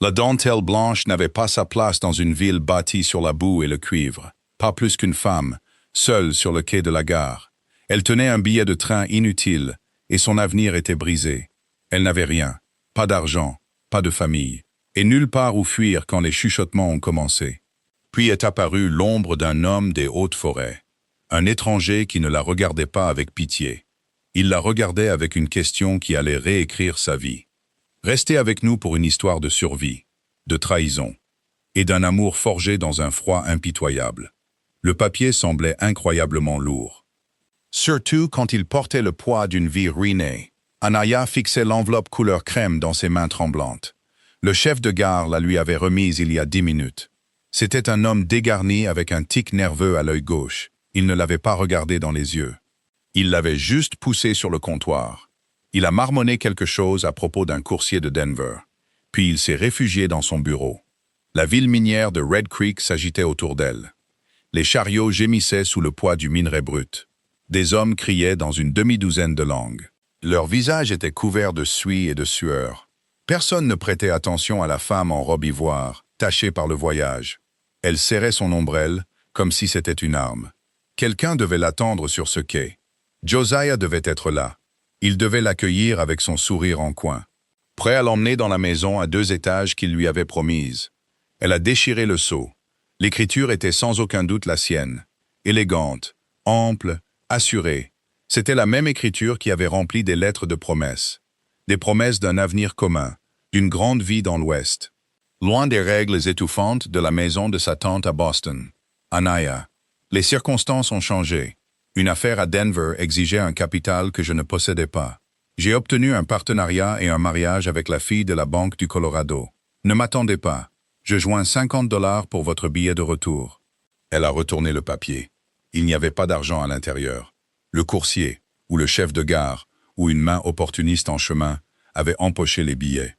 La dentelle blanche n'avait pas sa place dans une ville bâtie sur la boue et le cuivre, pas plus qu'une femme, seule sur le quai de la gare. Elle tenait un billet de train inutile, et son avenir était brisé. Elle n'avait rien, pas d'argent, pas de famille, et nulle part où fuir quand les chuchotements ont commencé. Puis est apparue l'ombre d'un homme des hautes forêts, un étranger qui ne la regardait pas avec pitié. Il la regardait avec une question qui allait réécrire sa vie. Restez avec nous pour une histoire de survie, de trahison, et d'un amour forgé dans un froid impitoyable. Le papier semblait incroyablement lourd. Surtout quand il portait le poids d'une vie ruinée. Anaya fixait l'enveloppe couleur crème dans ses mains tremblantes. Le chef de gare la lui avait remise il y a 10 minutes. C'était un homme dégarni avec un tic nerveux à l'œil gauche. Il ne l'avait pas regardé dans les yeux. Il l'avait juste poussé sur le comptoir. Il a marmonné quelque chose à propos d'un coursier de Denver. Puis il s'est réfugié dans son bureau. La ville minière de Red Creek s'agitait autour d'elle. Les chariots gémissaient sous le poids du minerai brut. Des hommes criaient dans une demi-douzaine de langues. Leurs visages étaient couverts de suie et de sueur. Personne ne prêtait attention à la femme en robe ivoire, tachée par le voyage. Elle serrait son ombrelle, comme si c'était une arme. Quelqu'un devait l'attendre sur ce quai. Josiah devait être là. Il devait l'accueillir avec son sourire en coin, prêt à l'emmener dans la maison à 2 étages qu'il lui avait promise. Elle a déchiré le sceau. L'écriture était sans aucun doute la sienne. Élégante, ample, assurée. C'était la même écriture qui avait rempli des lettres de promesses. Des promesses d'un avenir commun, d'une grande vie dans l'Ouest. Loin des règles étouffantes de la maison de sa tante à Boston. Anaya. Les circonstances ont changé. Une affaire à Denver exigeait un capital que je ne possédais pas. J'ai obtenu un partenariat et un mariage avec la fille de la Banque du Colorado. Ne m'attendez pas. Je joins $50 pour votre billet de retour. Elle a retourné le papier. Il n'y avait pas d'argent à l'intérieur. Le coursier, ou le chef de gare, ou une main opportuniste en chemin, avait empoché les billets.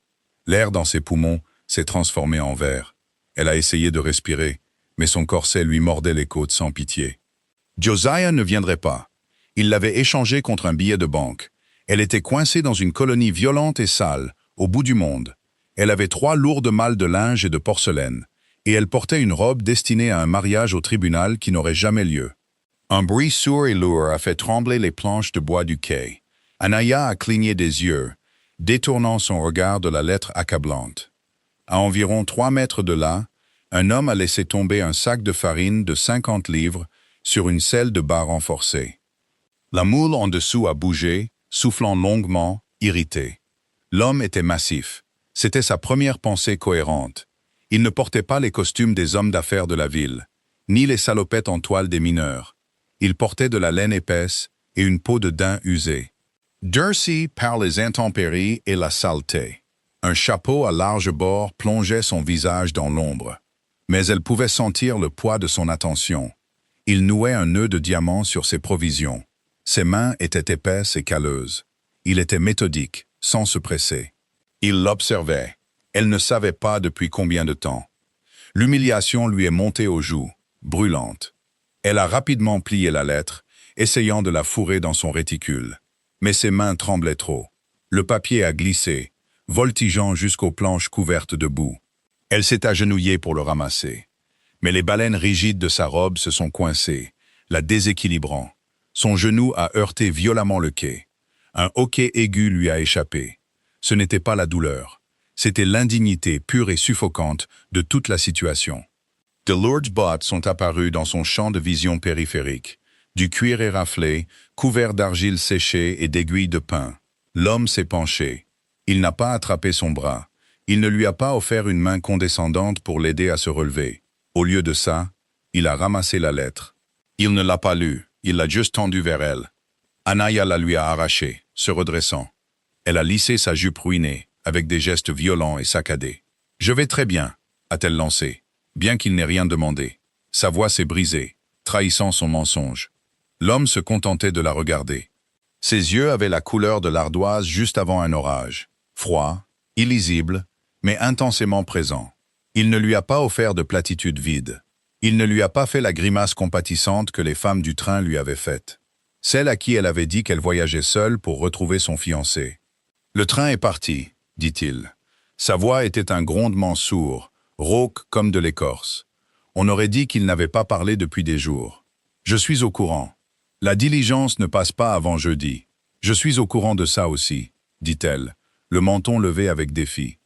L'air dans ses poumons s'est transformé en verre. Elle a essayé de respirer, mais son corset lui mordait les côtes sans pitié. Josiah ne viendrait pas. Il l'avait échangé contre un billet de banque. Elle était coincée dans une colonie violente et sale, au bout du monde. Elle avait 3 lourdes malles de linge et de porcelaine, et elle portait une robe destinée à un mariage au tribunal qui n'aurait jamais lieu. Un bruit sourd et lourd a fait trembler les planches de bois du quai. Anaya a cligné des yeux, détournant son regard de la lettre accablante. À environ 3 mètres de là, un homme a laissé tomber un sac de farine de 50 livres sur une selle de bas renforcée. La moule en dessous a bougé, soufflant longuement, irrité. L'homme était massif. C'était sa première pensée cohérente. Il ne portait pas les costumes des hommes d'affaires de la ville, ni les salopettes en toile des mineurs. Il portait de la laine épaisse et une peau de daim usée. Dirty par les intempéries et la saleté. Un chapeau à large bord plongeait son visage dans l'ombre. Mais elle pouvait sentir le poids de son attention. Il nouait un nœud de diamant sur ses provisions. Ses mains étaient épaisses et calleuses. Il était méthodique, sans se presser. Il l'observait. Elle ne savait pas depuis combien de temps. L'humiliation lui est montée aux joues, brûlante. Elle a rapidement plié la lettre, essayant de la fourrer dans son réticule. Mais ses mains tremblaient trop. Le papier a glissé, voltigeant jusqu'aux planches couvertes de boue. Elle s'est agenouillée pour le ramasser. Mais les baleines rigides de sa robe se sont coincées, la déséquilibrant. Son genou a heurté violemment le quai. Un hoquet aigu lui a échappé. Ce n'était pas la douleur. C'était l'indignité pure et suffocante de toute la situation. De lourdes bottes sont apparues dans son champ de vision périphérique. Du cuir éraflé, couvert d'argile séchée et d'aiguilles de pin. L'homme s'est penché. Il n'a pas attrapé son bras. Il ne lui a pas offert une main condescendante pour l'aider à se relever. Au lieu de ça, il a ramassé la lettre. Il ne l'a pas lue, il l'a juste tendue vers elle. Anaya la lui a arrachée, se redressant. Elle a lissé sa jupe ruinée, avec des gestes violents et saccadés. « Je vais très bien », a-t-elle lancé, bien qu'il n'ait rien demandé. Sa voix s'est brisée, trahissant son mensonge. L'homme se contentait de la regarder. Ses yeux avaient la couleur de l'ardoise juste avant un orage. Froid, illisible, mais intensément présent. Il ne lui a pas offert de platitudes vides. Il ne lui a pas fait la grimace compatissante que les femmes du train lui avaient faite. Celle à qui elle avait dit qu'elle voyageait seule pour retrouver son fiancé. « Le train est parti », dit-il. Sa voix était un grondement sourd, rauque comme de l'écorce. On aurait dit qu'il n'avait pas parlé depuis des jours. « Je suis au courant. La diligence ne passe pas avant jeudi. Je suis au courant de ça aussi, dit-elle, le menton levé avec défi.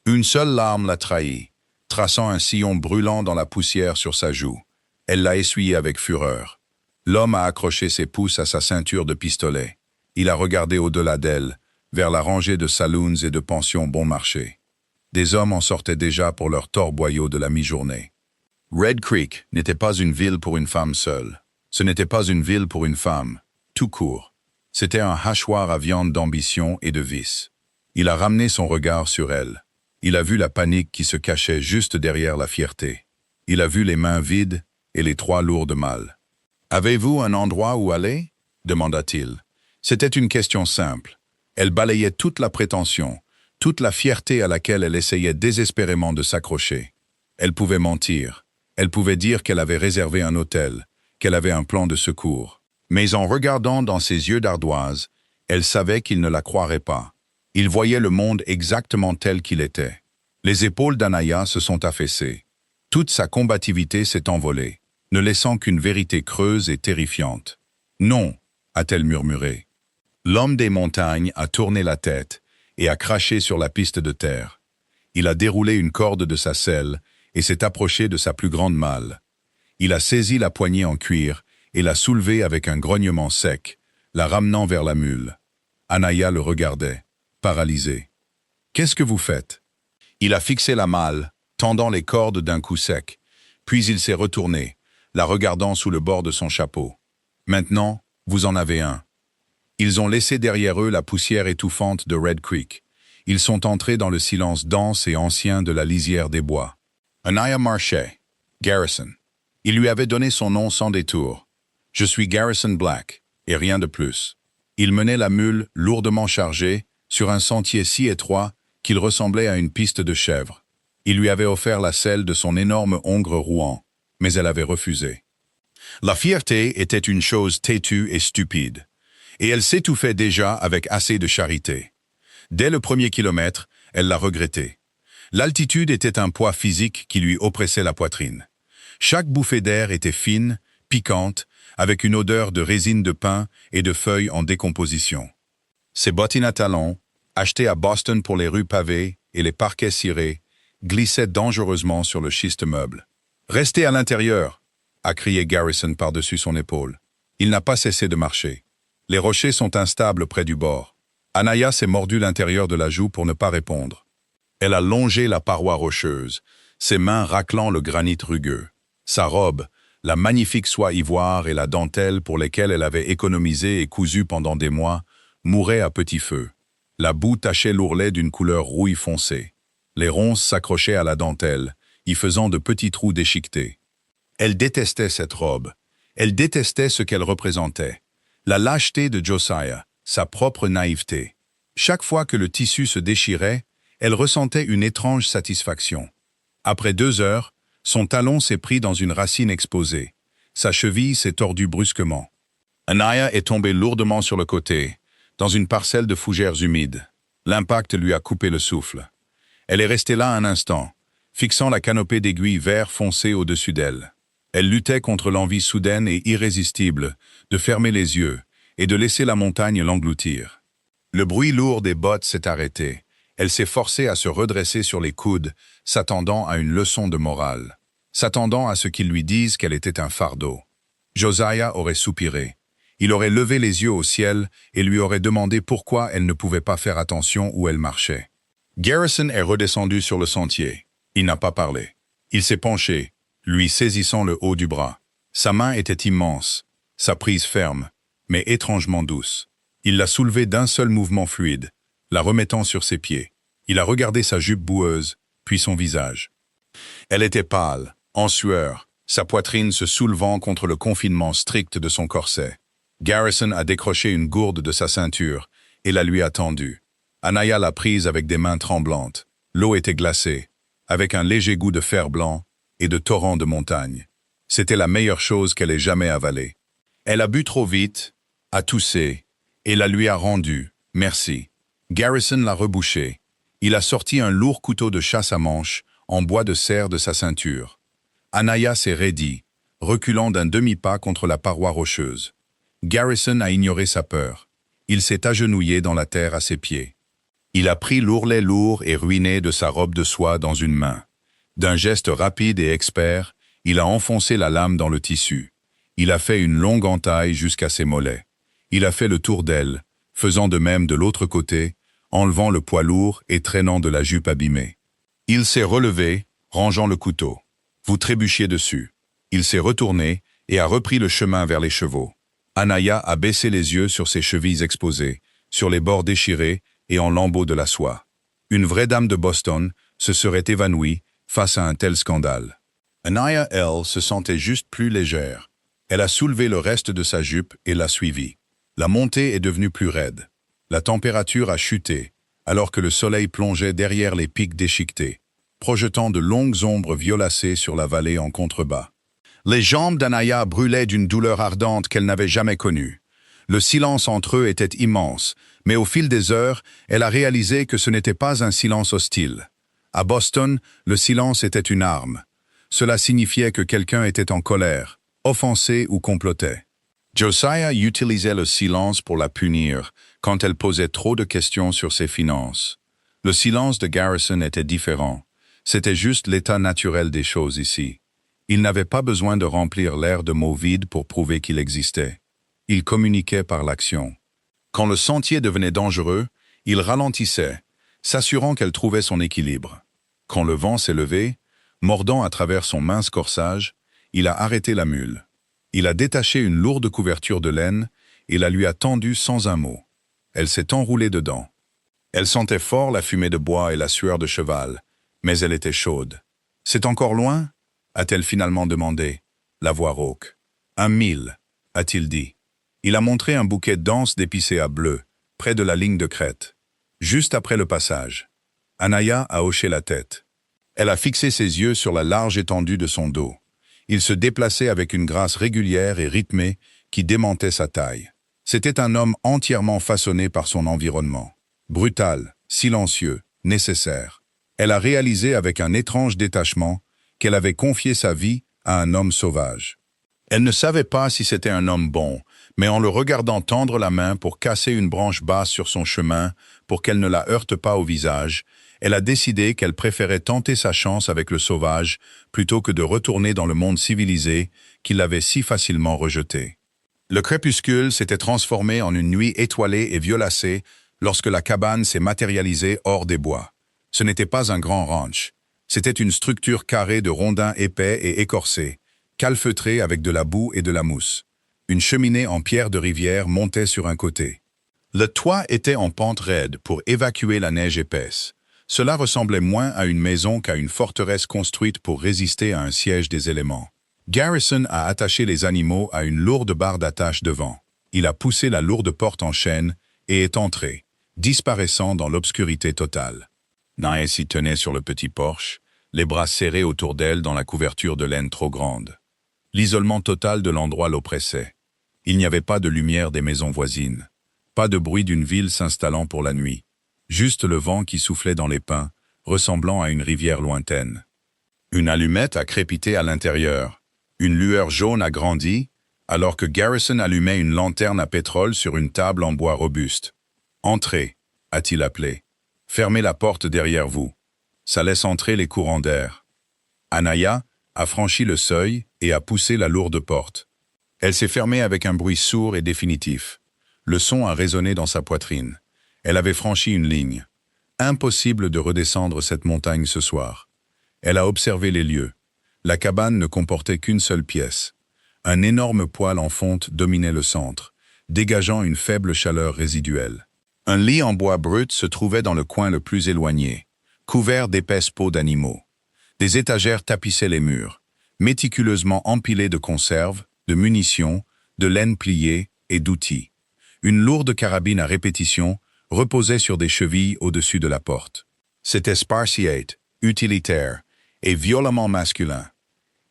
Une seule larme l'a trahi, traçant un sillon brûlant dans la poussière sur sa joue. Elle l'a essuyé avec fureur. L'homme a accroché ses pouces à sa ceinture de pistolet. Il a regardé au-delà d'elle, vers la rangée de saloons et de pensions bon marché. Des hommes en sortaient déjà pour leur torboyau de la mi-journée. Red Creek n'était pas une ville pour une femme seule. Ce n'était pas une ville pour une femme, tout court. C'était un hachoir à viande d'ambition et de vice. Il a ramené son regard sur elle. Il a vu la panique qui se cachait juste derrière la fierté. Il a vu les mains vides et les 3 lourdes malles. « Avez-vous un endroit où aller ?» demanda-t-il. C'était une question simple. Elle balayait toute la prétention, toute la fierté à laquelle elle essayait désespérément de s'accrocher. Elle pouvait mentir. Elle pouvait dire qu'elle avait réservé un hôtel, qu'elle avait un plan de secours. Mais en regardant dans ses yeux d'ardoise, elle savait qu'il ne la croirait pas. Il voyait le monde exactement tel qu'il était. Les épaules d'Anaya se sont affaissées. Toute sa combativité s'est envolée, ne laissant qu'une vérité creuse et terrifiante. « Non » a-t-elle murmuré. L'homme des montagnes a tourné la tête et a craché sur la piste de terre. Il a déroulé une corde de sa selle et s'est approché de sa plus grande malle. Il a saisi la poignée en cuir et l'a soulevée avec un grognement sec, la ramenant vers la mule. Anaya le regardait, paralysée. « Qu'est-ce que vous faites ?» Il a fixé la malle, tendant les cordes d'un coup sec, puis il s'est retourné, la regardant sous le bord de son chapeau. « Maintenant, vous en avez un. » Ils ont laissé derrière eux la poussière étouffante de Red Creek. Ils sont entrés dans le silence dense et ancien de la lisière des bois. Anaya marchait. Garrison. Il lui avait donné son nom sans détour. « Je suis Garrison Black, et rien de plus. » Il menait la mule, lourdement chargée, sur un sentier si étroit qu'il ressemblait à une piste de chèvres. Il lui avait offert la selle de son énorme hongre rouant, mais elle avait refusé. La fierté était une chose têtue et stupide, et elle s'étouffait déjà avec assez de charité. Dès le 1er kilomètre, elle l'a regretté. L'altitude était un poids physique qui lui oppressait la poitrine. Chaque bouffée d'air était fine, piquante, avec une odeur de résine de pin et de feuilles en décomposition. Ses bottines à talons, achetées à Boston pour les rues pavées et les parquets cirés, glissaient dangereusement sur le schiste meuble. « Restez à l'intérieur !» a crié Garrison par-dessus son épaule. Il n'a pas cessé de marcher. Les rochers sont instables près du bord. Anaya s'est mordu l'intérieur de la joue pour ne pas répondre. Elle a longé la paroi rocheuse, ses mains raclant le granit rugueux. Sa robe, la magnifique soie ivoire et la dentelle pour lesquelles elle avait économisé et cousu pendant des mois, mouraient à petit feu. La boue tachait l'ourlet d'une couleur rouille foncée. Les ronces s'accrochaient à la dentelle, y faisant de petits trous déchiquetés. Elle détestait cette robe. Elle détestait ce qu'elle représentait. La lâcheté de Josiah, sa propre naïveté. Chaque fois que le tissu se déchirait, elle ressentait une étrange satisfaction. Après 2 heures, son talon s'est pris dans une racine exposée. Sa cheville s'est tordue brusquement. Anaya est tombée lourdement sur le côté, dans une parcelle de fougères humides. L'impact lui a coupé le souffle. Elle est restée là un instant, fixant la canopée d'aiguilles vert foncé au-dessus d'elle. Elle luttait contre l'envie soudaine et irrésistible de fermer les yeux et de laisser la montagne l'engloutir. Le bruit lourd des bottes s'est arrêté. Elle s'est forcée à se redresser sur les coudes, s'attendant à une leçon de morale, s'attendant à ce qu'ils lui disent qu'elle était un fardeau. Josiah aurait soupiré. Il aurait levé les yeux au ciel et lui aurait demandé pourquoi elle ne pouvait pas faire attention où elle marchait. Garrison est redescendu sur le sentier. Il n'a pas parlé. Il s'est penché, lui saisissant le haut du bras. Sa main était immense, sa prise ferme, mais étrangement douce. Il l'a soulevée d'un seul mouvement fluide, la remettant sur ses pieds. Il a regardé sa jupe boueuse, puis son visage. Elle était pâle, en sueur, sa poitrine se soulevant contre le confinement strict de son corset. Garrison a décroché une gourde de sa ceinture et la lui a tendue. Anaya l'a prise avec des mains tremblantes. L'eau était glacée, avec un léger goût de fer blanc et de torrent de montagne. C'était la meilleure chose qu'elle ait jamais avalée. Elle a bu trop vite, a toussé, et la lui a rendue, merci. Garrison l'a rebouchée. Il a sorti un lourd couteau de chasse à manche, en bois de serre de sa ceinture. Anaya s'est raidie, reculant d'un demi-pas contre la paroi rocheuse. Garrison a ignoré sa peur. Il s'est agenouillé dans la terre à ses pieds. Il a pris l'ourlet lourd et ruiné de sa robe de soie dans une main. D'un geste rapide et expert, il a enfoncé la lame dans le tissu. Il a fait une longue entaille jusqu'à ses mollets. Il a fait le tour d'elle, faisant de même de l'autre côté, enlevant le poids lourd et traînant de la jupe abîmée. Il s'est relevé, rangeant le couteau. Vous trébuchiez dessus. Il s'est retourné et a repris le chemin vers les chevaux. Anaya a baissé les yeux sur ses chevilles exposées, sur les bords déchirés et en lambeaux de la soie. Une vraie dame de Boston se serait évanouie face à un tel scandale. Anaya, elle, se sentait juste plus légère. Elle a soulevé le reste de sa jupe et l'a suivi. La montée est devenue plus raide. La température a chuté, alors que le soleil plongeait derrière les pics déchiquetés, projetant de longues ombres violacées sur la vallée en contrebas. Les jambes d'Anaya brûlaient d'une douleur ardente qu'elle n'avait jamais connue. Le silence entre eux était immense, mais au fil des heures, elle a réalisé que ce n'était pas un silence hostile. À Boston, le silence était une arme. Cela signifiait que quelqu'un était en colère, offensé ou complotait. Josiah utilisait le silence pour la punir quand elle posait trop de questions sur ses finances. Le silence de Garrison était différent. C'était juste l'état naturel des choses ici. Il n'avait pas besoin de remplir l'air de mots vides pour prouver qu'il existait. Il communiquait par l'action. Quand le sentier devenait dangereux, il ralentissait, s'assurant qu'elle trouvait son équilibre. Quand le vent s'est levé, mordant à travers son mince corsage, il a arrêté la mule. Il a détaché une lourde couverture de laine et la lui a tendue sans un mot. Elle s'est enroulée dedans. Elle sentait fort la fumée de bois et la sueur de cheval, mais elle était chaude. « C'est encore loin » a-t-elle finalement demandé, la voix rauque. « 1 mille » a-t-il dit. Il a montré un bouquet dense d'épicéas bleus, près de la ligne de crête, juste après le passage. Anaya a hoché la tête. Elle a fixé ses yeux sur la large étendue de son dos. Il se déplaçait avec une grâce régulière et rythmée qui démentait sa taille. C'était un homme entièrement façonné par son environnement. Brutal, silencieux, nécessaire. Elle a réalisé avec un étrange détachement qu'elle avait confié sa vie à un homme sauvage. Elle ne savait pas si c'était un homme bon, mais en le regardant tendre la main pour casser une branche basse sur son chemin, pour qu'elle ne la heurte pas au visage, elle a décidé qu'elle préférait tenter sa chance avec le sauvage plutôt que de retourner dans le monde civilisé qui l'avait si facilement rejeté. Le crépuscule s'était transformé en une nuit étoilée et violacée lorsque la cabane s'est matérialisée hors des bois. Ce n'était pas un grand ranch. C'était une structure carrée de rondins épais et écorcés, calfeutrée avec de la boue et de la mousse. Une cheminée en pierre de rivière montait sur un côté. Le toit était en pente raide pour évacuer la neige épaisse. Cela ressemblait moins à une maison qu'à une forteresse construite pour résister à un siège des éléments. Garrison a attaché les animaux à une lourde barre d'attache devant. Il a poussé la lourde porte en chêne et est entré, disparaissant dans l'obscurité totale. Naya s'y tenait sur le petit porche, les bras serrés autour d'elle dans la couverture de laine trop grande. L'isolement total de l'endroit l'oppressait. Il n'y avait pas de lumière des maisons voisines, pas de bruit d'une ville s'installant pour la nuit, juste le vent qui soufflait dans les pins, ressemblant à une rivière lointaine. Une allumette a crépité à l'intérieur. Une lueur jaune a grandi, alors que Garrison allumait une lanterne à pétrole sur une table en bois robuste. « Entrez » a-t-il appelé. « Fermez la porte derrière vous. Ça laisse entrer les courants d'air. » Anaya a franchi le seuil et a poussé la lourde porte. Elle s'est fermée avec un bruit sourd et définitif. Le son a résonné dans sa poitrine. Elle avait franchi une ligne. Impossible de redescendre cette montagne ce soir. Elle a observé les lieux. La cabane ne comportait qu'une seule pièce. Un énorme poêle en fonte dominait le centre, dégageant une faible chaleur résiduelle. Un lit en bois brut se trouvait dans le coin le plus éloigné, couvert d'épaisses peaux d'animaux. Des étagères tapissaient les murs, méticuleusement empilées de conserves, de munitions, de laine pliée et d'outils. Une lourde carabine à répétition reposait sur des chevilles au-dessus de la porte. C'était spartiate, utilitaire et violemment masculin.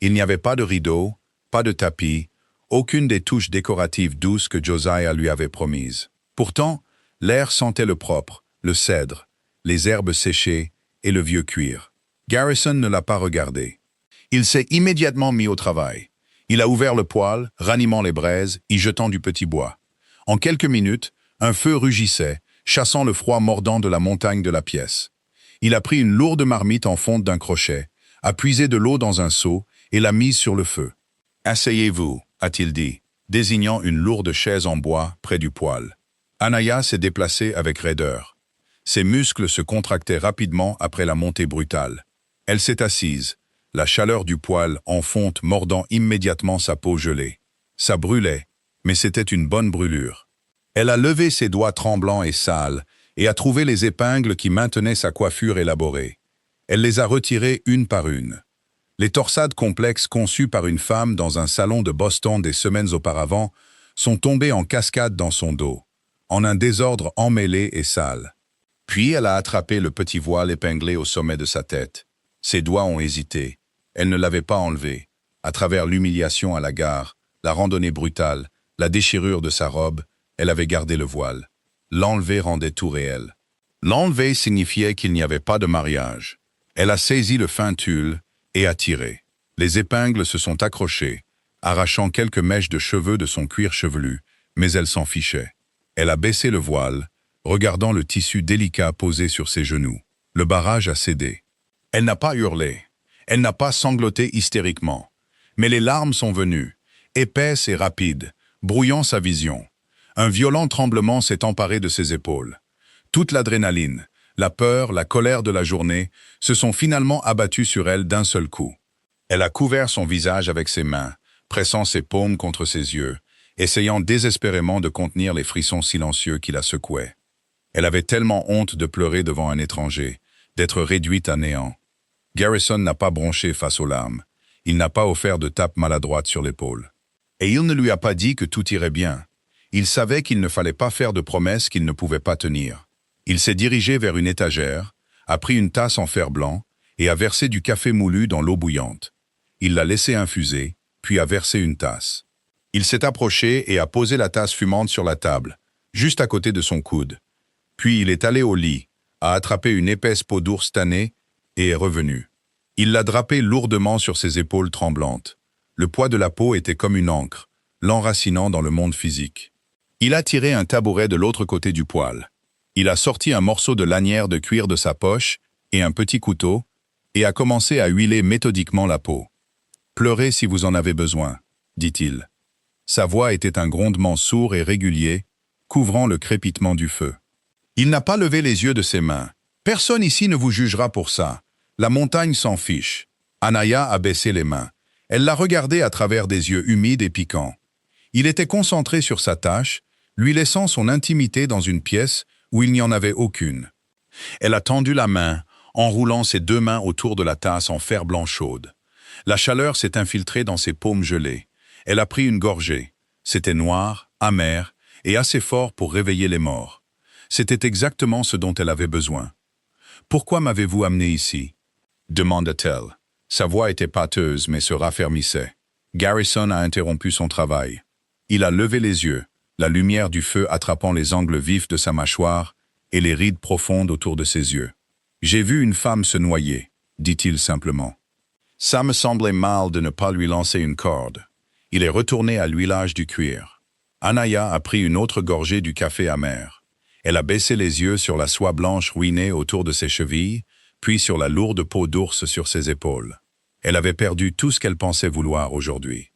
Il n'y avait pas de rideau, pas de tapis, aucune des touches décoratives douces que Josiah lui avait promises. Pourtant, l'air sentait le propre, le cèdre, les herbes séchées et le vieux cuir. Garrison ne l'a pas regardé. Il s'est immédiatement mis au travail. Il a ouvert le poêle, ranimant les braises, y jetant du petit bois. En quelques minutes, un feu rugissait, chassant le froid mordant de la montagne de la pièce. Il a pris une lourde marmite en fonte d'un crochet, a puisé de l'eau dans un seau et l'a mise sur le feu. « Asseyez-vous » a-t-il dit, désignant une lourde chaise en bois près du poêle. Anaya s'est déplacée avec raideur. Ses muscles se contractaient rapidement après la montée brutale. Elle s'est assise, la chaleur du poêle en fonte mordant immédiatement sa peau gelée. Ça brûlait, mais c'était une bonne brûlure. Elle a levé ses doigts tremblants et sales et a trouvé les épingles qui maintenaient sa coiffure élaborée. Elle les a retirées une par une. Les torsades complexes conçues par une femme dans un salon de Boston des semaines auparavant sont tombées en cascade dans son dos, en un désordre emmêlé et sale. Puis elle a attrapé le petit voile épinglé au sommet de sa tête. Ses doigts ont hésité. Elle ne l'avait pas enlevé. À travers l'humiliation à la gare, la randonnée brutale, la déchirure de sa robe, elle avait gardé le voile. L'enlever rendait tout réel. L'enlever signifiait qu'il n'y avait pas de mariage. Elle a saisi le fin tulle et a tiré. Les épingles se sont accrochées, arrachant quelques mèches de cheveux de son cuir chevelu, mais elle s'en fichait. Elle a baissé le voile, regardant le tissu délicat posé sur ses genoux. Le barrage a cédé. Elle n'a pas hurlé. Elle n'a pas sangloté hystériquement. Mais les larmes sont venues, épaisses et rapides, brouillant sa vision. Un violent tremblement s'est emparé de ses épaules. Toute l'adrénaline, la peur, la colère de la journée se sont finalement abattues sur elle d'un seul coup. Elle a couvert son visage avec ses mains, pressant ses paumes contre ses yeux, essayant désespérément de contenir les frissons silencieux qui la secouaient. Elle avait tellement honte de pleurer devant un étranger, d'être réduite à néant. Garrison n'a pas bronché face aux larmes. Il n'a pas offert de tape maladroite sur l'épaule. Et il ne lui a pas dit que tout irait bien. Il savait qu'il ne fallait pas faire de promesses qu'il ne pouvait pas tenir. Il s'est dirigé vers une étagère, a pris une tasse en fer blanc et a versé du café moulu dans l'eau bouillante. Il l'a laissé infuser, puis a versé une tasse. Il s'est approché et a posé la tasse fumante sur la table, juste à côté de son coude. Puis il est allé au lit, a attrapé une épaisse peau d'ours tannée et est revenu. Il l'a drapée lourdement sur ses épaules tremblantes. Le poids de la peau était comme une encre, l'enracinant dans le monde physique. Il a tiré un tabouret de l'autre côté du poêle. Il a sorti un morceau de lanière de cuir de sa poche et un petit couteau, et a commencé à huiler méthodiquement la peau. « Pleurez si vous en avez besoin », dit-il. Sa voix était un grondement sourd et régulier, couvrant le crépitement du feu. Il n'a pas levé les yeux de ses mains. « Personne ici ne vous jugera pour ça. La montagne s'en fiche. » Anaya a baissé les mains. Elle l'a regardé à travers des yeux humides et piquants. Il était concentré sur sa tâche, lui laissant son intimité dans une pièce où il n'y en avait aucune. Elle a tendu la main, enroulant ses deux mains autour de la tasse en fer blanc chaude. La chaleur s'est infiltrée dans ses paumes gelées. Elle a pris une gorgée. C'était noir, amer et assez fort pour réveiller les morts. C'était exactement ce dont elle avait besoin. « Pourquoi m'avez-vous amené ici ?» demanda-t-elle. Sa voix était pâteuse mais se raffermissait. Garrison a interrompu son travail. Il a levé les yeux, la lumière du feu attrapant les angles vifs de sa mâchoire et les rides profondes autour de ses yeux. « J'ai vu une femme se noyer, » dit-il simplement. Ça me semblait mal de ne pas lui lancer une corde. Il est retourné à l'huilage du cuir. Anaya a pris une autre gorgée du café amer. Elle a baissé les yeux sur la soie blanche ruinée autour de ses chevilles, puis sur la lourde peau d'ours sur ses épaules. Elle avait perdu tout ce qu'elle pensait vouloir aujourd'hui.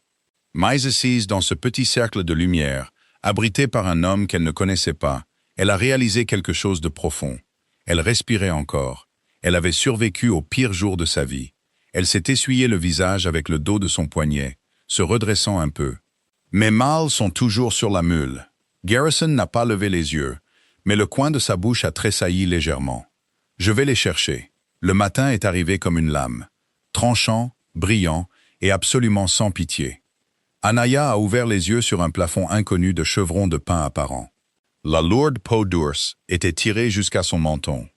Mais assise dans ce petit cercle de lumière, abritée par un homme qu'elle ne connaissait pas, elle a réalisé quelque chose de profond. Elle respirait encore. Elle avait survécu au pire jour de sa vie. Elle s'est essuyé le visage avec le dos de son poignet, se redressant un peu. Mes mâles sont toujours sur la mule. Garrison n'a pas levé les yeux, mais le coin de sa bouche a tressailli légèrement. Je vais les chercher. Le matin est arrivé comme une lame, tranchant, brillant et absolument sans pitié. Anaya a ouvert les yeux sur un plafond inconnu de chevrons de pain apparents. La lourde peau d'ours était tirée jusqu'à son menton.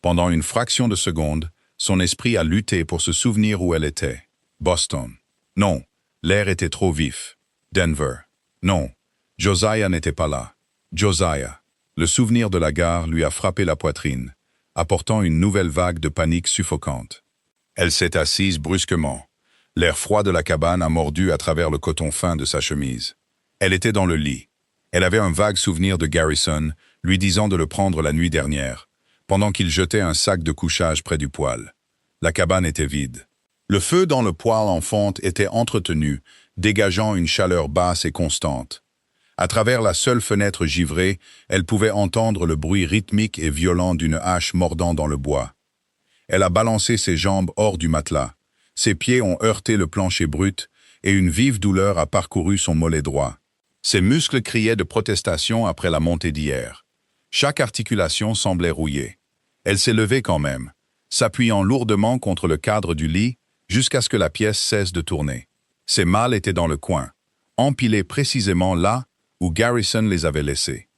Pendant une fraction de seconde, son esprit a lutté pour se souvenir où elle était. Boston. Non, l'air était trop vif. Denver. Non, Josiah n'était pas là. Josiah. Le souvenir de la gare lui a frappé la poitrine. apportant une nouvelle vague de panique suffocante. Elle s'est assise brusquement. L'air froid de la cabane a mordu à travers le coton fin de sa chemise. Elle était dans le lit. Elle avait un vague souvenir de Garrison, lui disant de le prendre la nuit dernière, pendant qu'il jetait un sac de couchage près du poêle. La cabane était vide. Le feu dans le poêle en fonte était entretenu, dégageant une chaleur basse et constante. À travers la seule fenêtre givrée, elle pouvait entendre le bruit rythmique et violent d'une hache mordant dans le bois. Elle a balancé ses jambes hors du matelas. Ses pieds ont heurté le plancher brut et une vive douleur a parcouru son mollet droit. Ses muscles criaient de protestation après la montée d'hier. Chaque articulation semblait rouillée. Elle s'est levée quand même, s'appuyant lourdement contre le cadre du lit jusqu'à ce que la pièce cesse de tourner. Ses malles étaient dans le coin, empilées précisément là où Garrison les avait laissés.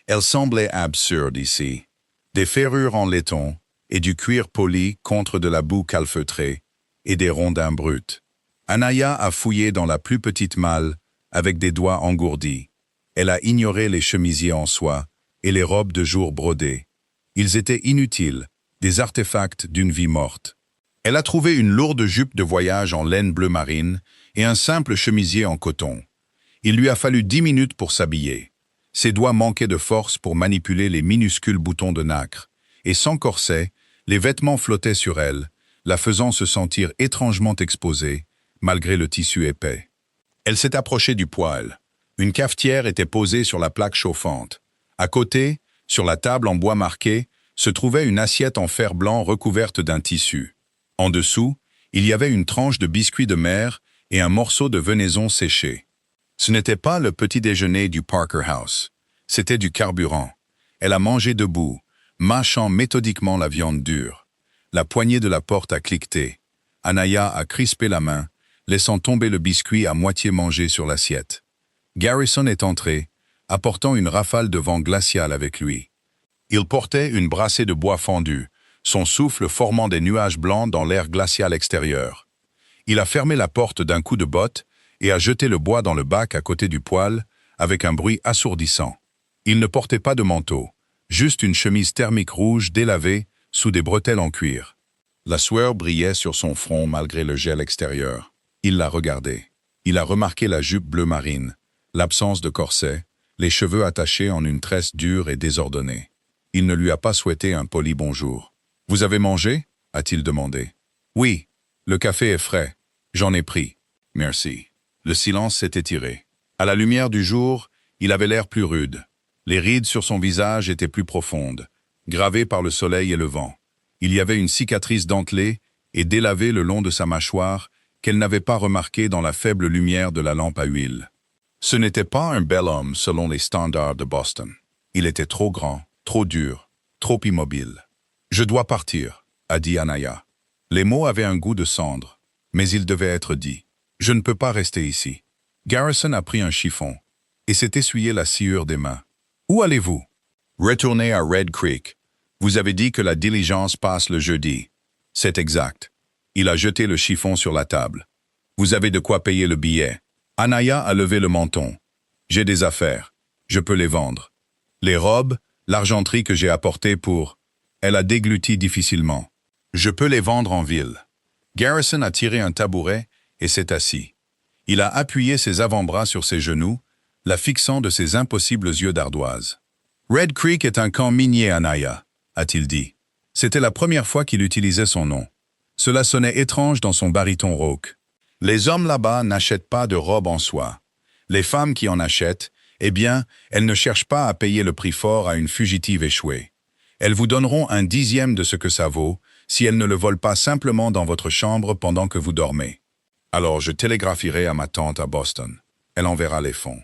Elle semblait absurde ici. Des ferrures en laiton et du cuir poli contre de la boue calfeutrée et des rondins bruts. Anaya a fouillé dans la plus petite malle avec des doigts engourdis. Elle a ignoré les chemisiers en soie et les robes de jour brodées. Ils étaient inutiles, des artefacts d'une vie morte. Elle a trouvé une lourde jupe de voyage en laine bleu marine et un simple chemisier en coton. Il lui a fallu 10 minutes pour s'habiller. Ses doigts manquaient de force pour manipuler les minuscules boutons de nacre, et sans corset, les vêtements flottaient sur elle, la faisant se sentir étrangement exposée, malgré le tissu épais. Elle s'est approchée du poêle. Une cafetière était posée sur la plaque chauffante. À côté, sur la table en bois marqué, se trouvait une assiette en fer blanc recouverte d'un tissu. En dessous, il y avait une tranche de biscuit de mer et un morceau de venaison séché. Ce n'était pas le petit déjeuner du Parker House. C'était du carburant. Elle a mangé debout, mâchant méthodiquement la viande dure. La poignée de la porte a cliqueté. Anaya a crispé la main, laissant tomber le biscuit à moitié mangé sur l'assiette. Garrison est entré, apportant une rafale de vent glacial avec lui. Il portait une brassée de bois fendu, son souffle formant des nuages blancs dans l'air glacial extérieur. Il a fermé la porte d'un coup de botte et a jeté le bois dans le bac à côté du poêle avec un bruit assourdissant. Il ne portait pas de manteau, juste une chemise thermique rouge délavée sous des bretelles en cuir. La sueur brillait sur son front malgré le gel extérieur. Il l'a regardé. Il a remarqué la jupe bleu marine, l'absence de corset, les cheveux attachés en une tresse dure et désordonnée. Il ne lui a pas souhaité un poli bonjour. « Vous avez mangé » a-t-il demandé. « Oui, le café est frais. J'en ai pris. Merci. » Le silence s'est étiré. À la lumière du jour, il avait l'air plus rude. Les rides sur son visage étaient plus profondes, gravées par le soleil et le vent. Il y avait une cicatrice dentelée et délavée le long de sa mâchoire qu'elle n'avait pas remarquée dans la faible lumière de la lampe à huile. Ce n'était pas un bel homme selon les standards de Boston. Il était trop grand, trop dur, trop immobile. « Je dois partir », a dit Anaya. Les mots avaient un goût de cendre, mais ils devaient être dits. « Je ne peux pas rester ici. » Garrison a pris un chiffon et s'est essuyé la sciure des mains. « Où allez-vous ?»« Retournez à Red Creek. Vous avez dit que la diligence passe le jeudi. » « C'est exact. » Il a jeté le chiffon sur la table. « Vous avez de quoi payer le billet. » Anaya a levé le menton. « J'ai des affaires. Je peux les vendre. » « Les robes, l'argenterie que j'ai apportée pour... » Elle a dégluti difficilement. « Je peux les vendre en ville. » Garrison a tiré un tabouret et s'est assis. Il a appuyé ses avant-bras sur ses genoux, la fixant de ses impossibles yeux d'ardoise. « Red Creek est un camp minier, Anaya, » a-t-il dit. C'était la première fois qu'il utilisait son nom. Cela sonnait étrange dans son baryton rauque. Les hommes là-bas n'achètent pas de robes en soie. Les femmes qui en achètent, eh bien, elles ne cherchent pas à payer le prix fort à une fugitive échouée. Elles vous donneront un 10e de ce que ça vaut si elles ne le volent pas simplement dans votre chambre pendant que vous dormez. Alors je télégraphierai à ma tante à Boston. Elle enverra les fonds.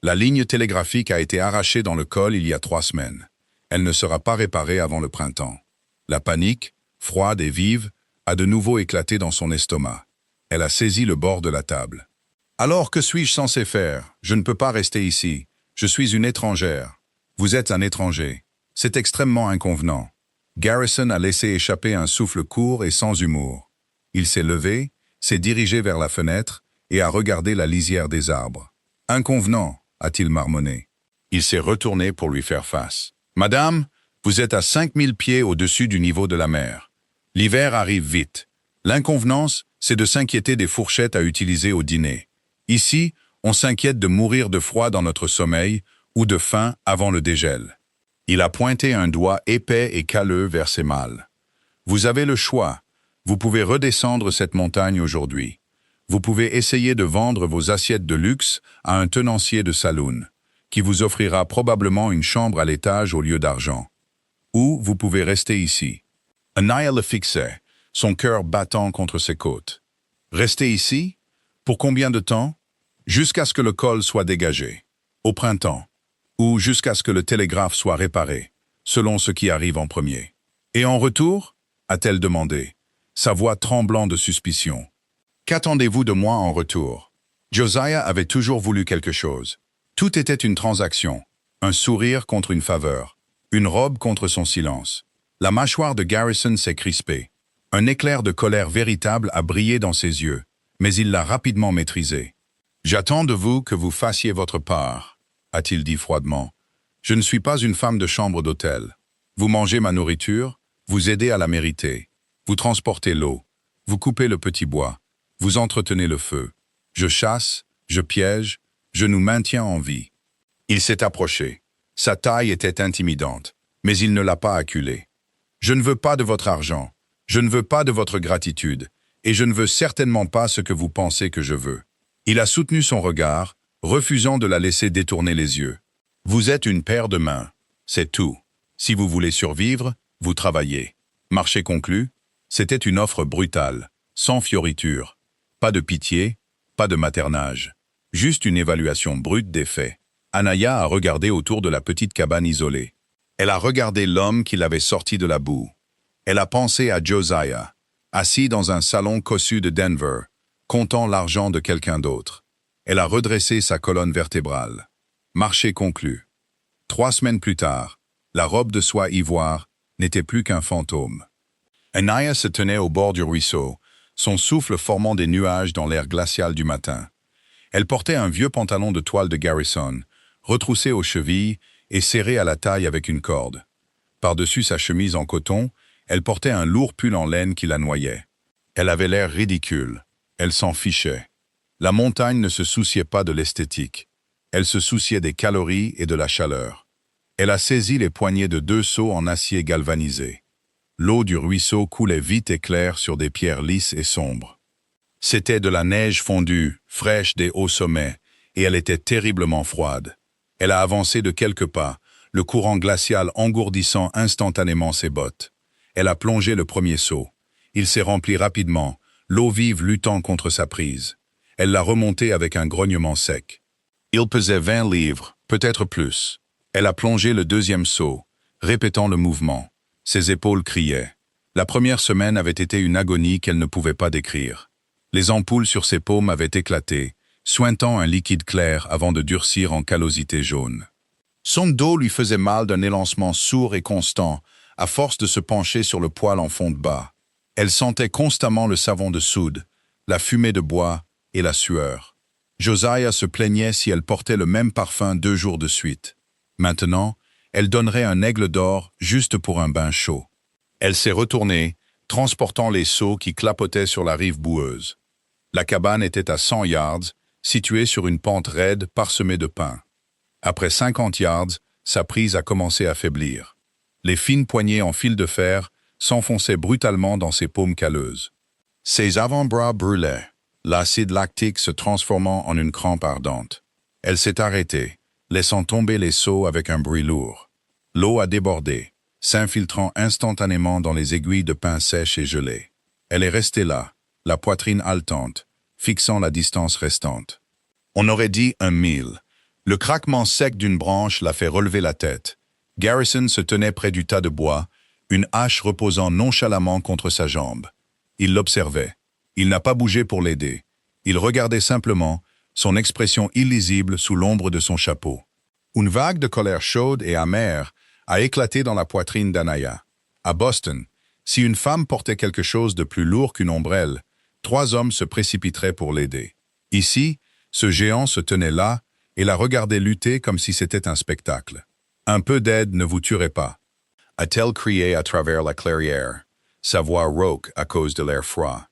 La ligne télégraphique a été arrachée dans le col il y a 3 semaines. Elle ne sera pas réparée avant le printemps. La panique, froide et vive, a de nouveau éclaté dans son estomac. Elle a saisi le bord de la table. « Alors que suis-je censé faire? Je ne peux pas rester ici. Je suis une étrangère. Vous êtes un étranger. C'est extrêmement inconvenant. » Garrison a laissé échapper un souffle court et sans humour. Il s'est levé, s'est dirigé vers la fenêtre et a regardé la lisière des arbres. « Inconvenant » a-t-il marmonné. Il s'est retourné pour lui faire face. « Madame, Vous êtes à 5000 pieds au-dessus du niveau de la mer. L'hiver arrive vite. L'inconvenance, c'est de s'inquiéter des fourchettes à utiliser au dîner. Ici, on s'inquiète de mourir de froid dans notre sommeil ou de faim avant le dégel. Il a pointé un doigt épais et calleux vers ses mâles. Vous avez le choix. Vous pouvez redescendre cette montagne aujourd'hui. Vous pouvez essayer de vendre vos assiettes de luxe à un tenancier de saloon, qui vous offrira probablement une chambre à l'étage au lieu d'argent. Ou vous pouvez rester ici. Anaya le fixait, son cœur battant contre ses côtes. Rester ici? Pour combien de temps? Jusqu'à ce que le col soit dégagé. Au printemps. Ou jusqu'à ce que le télégraphe soit réparé, selon ce qui arrive en premier. Et en retour? A-t-elle demandé, sa voix tremblant de suspicion. Qu'attendez-vous de moi en retour? Josiah avait toujours voulu quelque chose. Tout était une transaction, un sourire contre une faveur, une robe contre son silence. La mâchoire de Garrison s'est crispée. Un éclair de colère véritable a brillé dans ses yeux, mais il l'a rapidement maîtrisé. « J'attends de vous que vous fassiez votre part, » a-t-il dit froidement. « Je ne suis pas une femme de chambre d'hôtel. Vous mangez ma nourriture, vous aidez à la mériter. Vous transportez l'eau, vous coupez le petit bois. Vous entretenez le feu. Je chasse, je piège, je nous maintiens en vie. » Il s'est approché. Sa taille était intimidante, mais il ne l'a pas acculé. « Je ne veux pas de votre argent, je ne veux pas de votre gratitude, et je ne veux certainement pas ce que vous pensez que je veux. » Il a soutenu son regard, refusant de la laisser détourner les yeux. « Vous êtes une paire de mains, c'est tout. Si vous voulez survivre, vous travaillez. » Marché conclu, c'était une offre brutale, sans fioriture. Pas de pitié, pas de maternage. Juste une évaluation brute des faits. Anaya a regardé autour de la petite cabane isolée. Elle a regardé l'homme qui l'avait sorti de la boue. Elle a pensé à Josiah, assis dans un salon cossu de Denver, comptant l'argent de quelqu'un d'autre. Elle a redressé sa colonne vertébrale. Marché conclu. 3 semaines plus tard, la robe de soie ivoire n'était plus qu'un fantôme. Anaya se tenait au bord du ruisseau, son souffle formant des nuages dans l'air glacial du matin. Elle portait un vieux pantalon de toile de Garrison, retroussé aux chevilles et serré à la taille avec une corde. Par-dessus sa chemise en coton, elle portait un lourd pull en laine qui la noyait. Elle avait l'air ridicule. Elle s'en fichait. La montagne ne se souciait pas de l'esthétique. Elle se souciait des calories et de la chaleur. Elle a saisi les poignées de 2 seaux en acier galvanisé. L'eau du ruisseau coulait vite et claire sur des pierres lisses et sombres. C'était de la neige fondue, fraîche des hauts sommets, et elle était terriblement froide. Elle a avancé de quelques pas, le courant glacial engourdissant instantanément ses bottes. Elle a plongé le premier seau. Il s'est rempli rapidement, l'eau vive luttant contre sa prise. Elle l'a remonté avec un grognement sec. Il pesait 20 livres, peut-être plus. Elle a plongé le deuxième seau, répétant le mouvement. Ses épaules criaient. La première semaine avait été une agonie qu'elle ne pouvait pas décrire. Les ampoules sur ses paumes avaient éclaté, suintant un liquide clair avant de durcir en callosité jaune. Son dos lui faisait mal d'un élancement sourd et constant, à force de se pencher sur le poêle en fond de bas. Elle sentait constamment le savon de soude, la fumée de bois et la sueur. Josiah se plaignait si elle portait le même parfum 2 jours de suite. Maintenant, elle donnerait un aigle d'or juste pour un bain chaud. Elle s'est retournée, transportant les seaux qui clapotaient sur la rive boueuse. La cabane était à 100 yards, située sur une pente raide parsemée de pins. Après 50 yards, sa prise a commencé à faiblir. Les fines poignées en fil de fer s'enfonçaient brutalement dans ses paumes calleuses. Ses avant-bras brûlaient, l'acide lactique se transformant en une crampe ardente. Elle s'est arrêtée, laissant tomber les seaux avec un bruit lourd. L'eau a débordé, s'infiltrant instantanément dans les aiguilles de pin sèches et gelées. Elle est restée là, la poitrine haletante, fixant la distance restante. On aurait dit 1 000. Le craquement sec d'une branche l'a fait relever la tête. Garrison se tenait près du tas de bois, une hache reposant nonchalamment contre sa jambe. Il l'observait. Il n'a pas bougé pour l'aider. Il regardait simplement, son expression illisible sous l'ombre de son chapeau. Une vague de colère chaude et amère a éclaté dans la poitrine d'Anaya. À Boston, si une femme portait quelque chose de plus lourd qu'une ombrelle, 3 hommes se précipiteraient pour l'aider. Ici, ce géant se tenait là et la regardait lutter comme si c'était un spectacle. Un peu d'aide ne vous tuerait pas. a-t-elle crié à travers la clairière. Sa voix rauque à cause de l'air froid.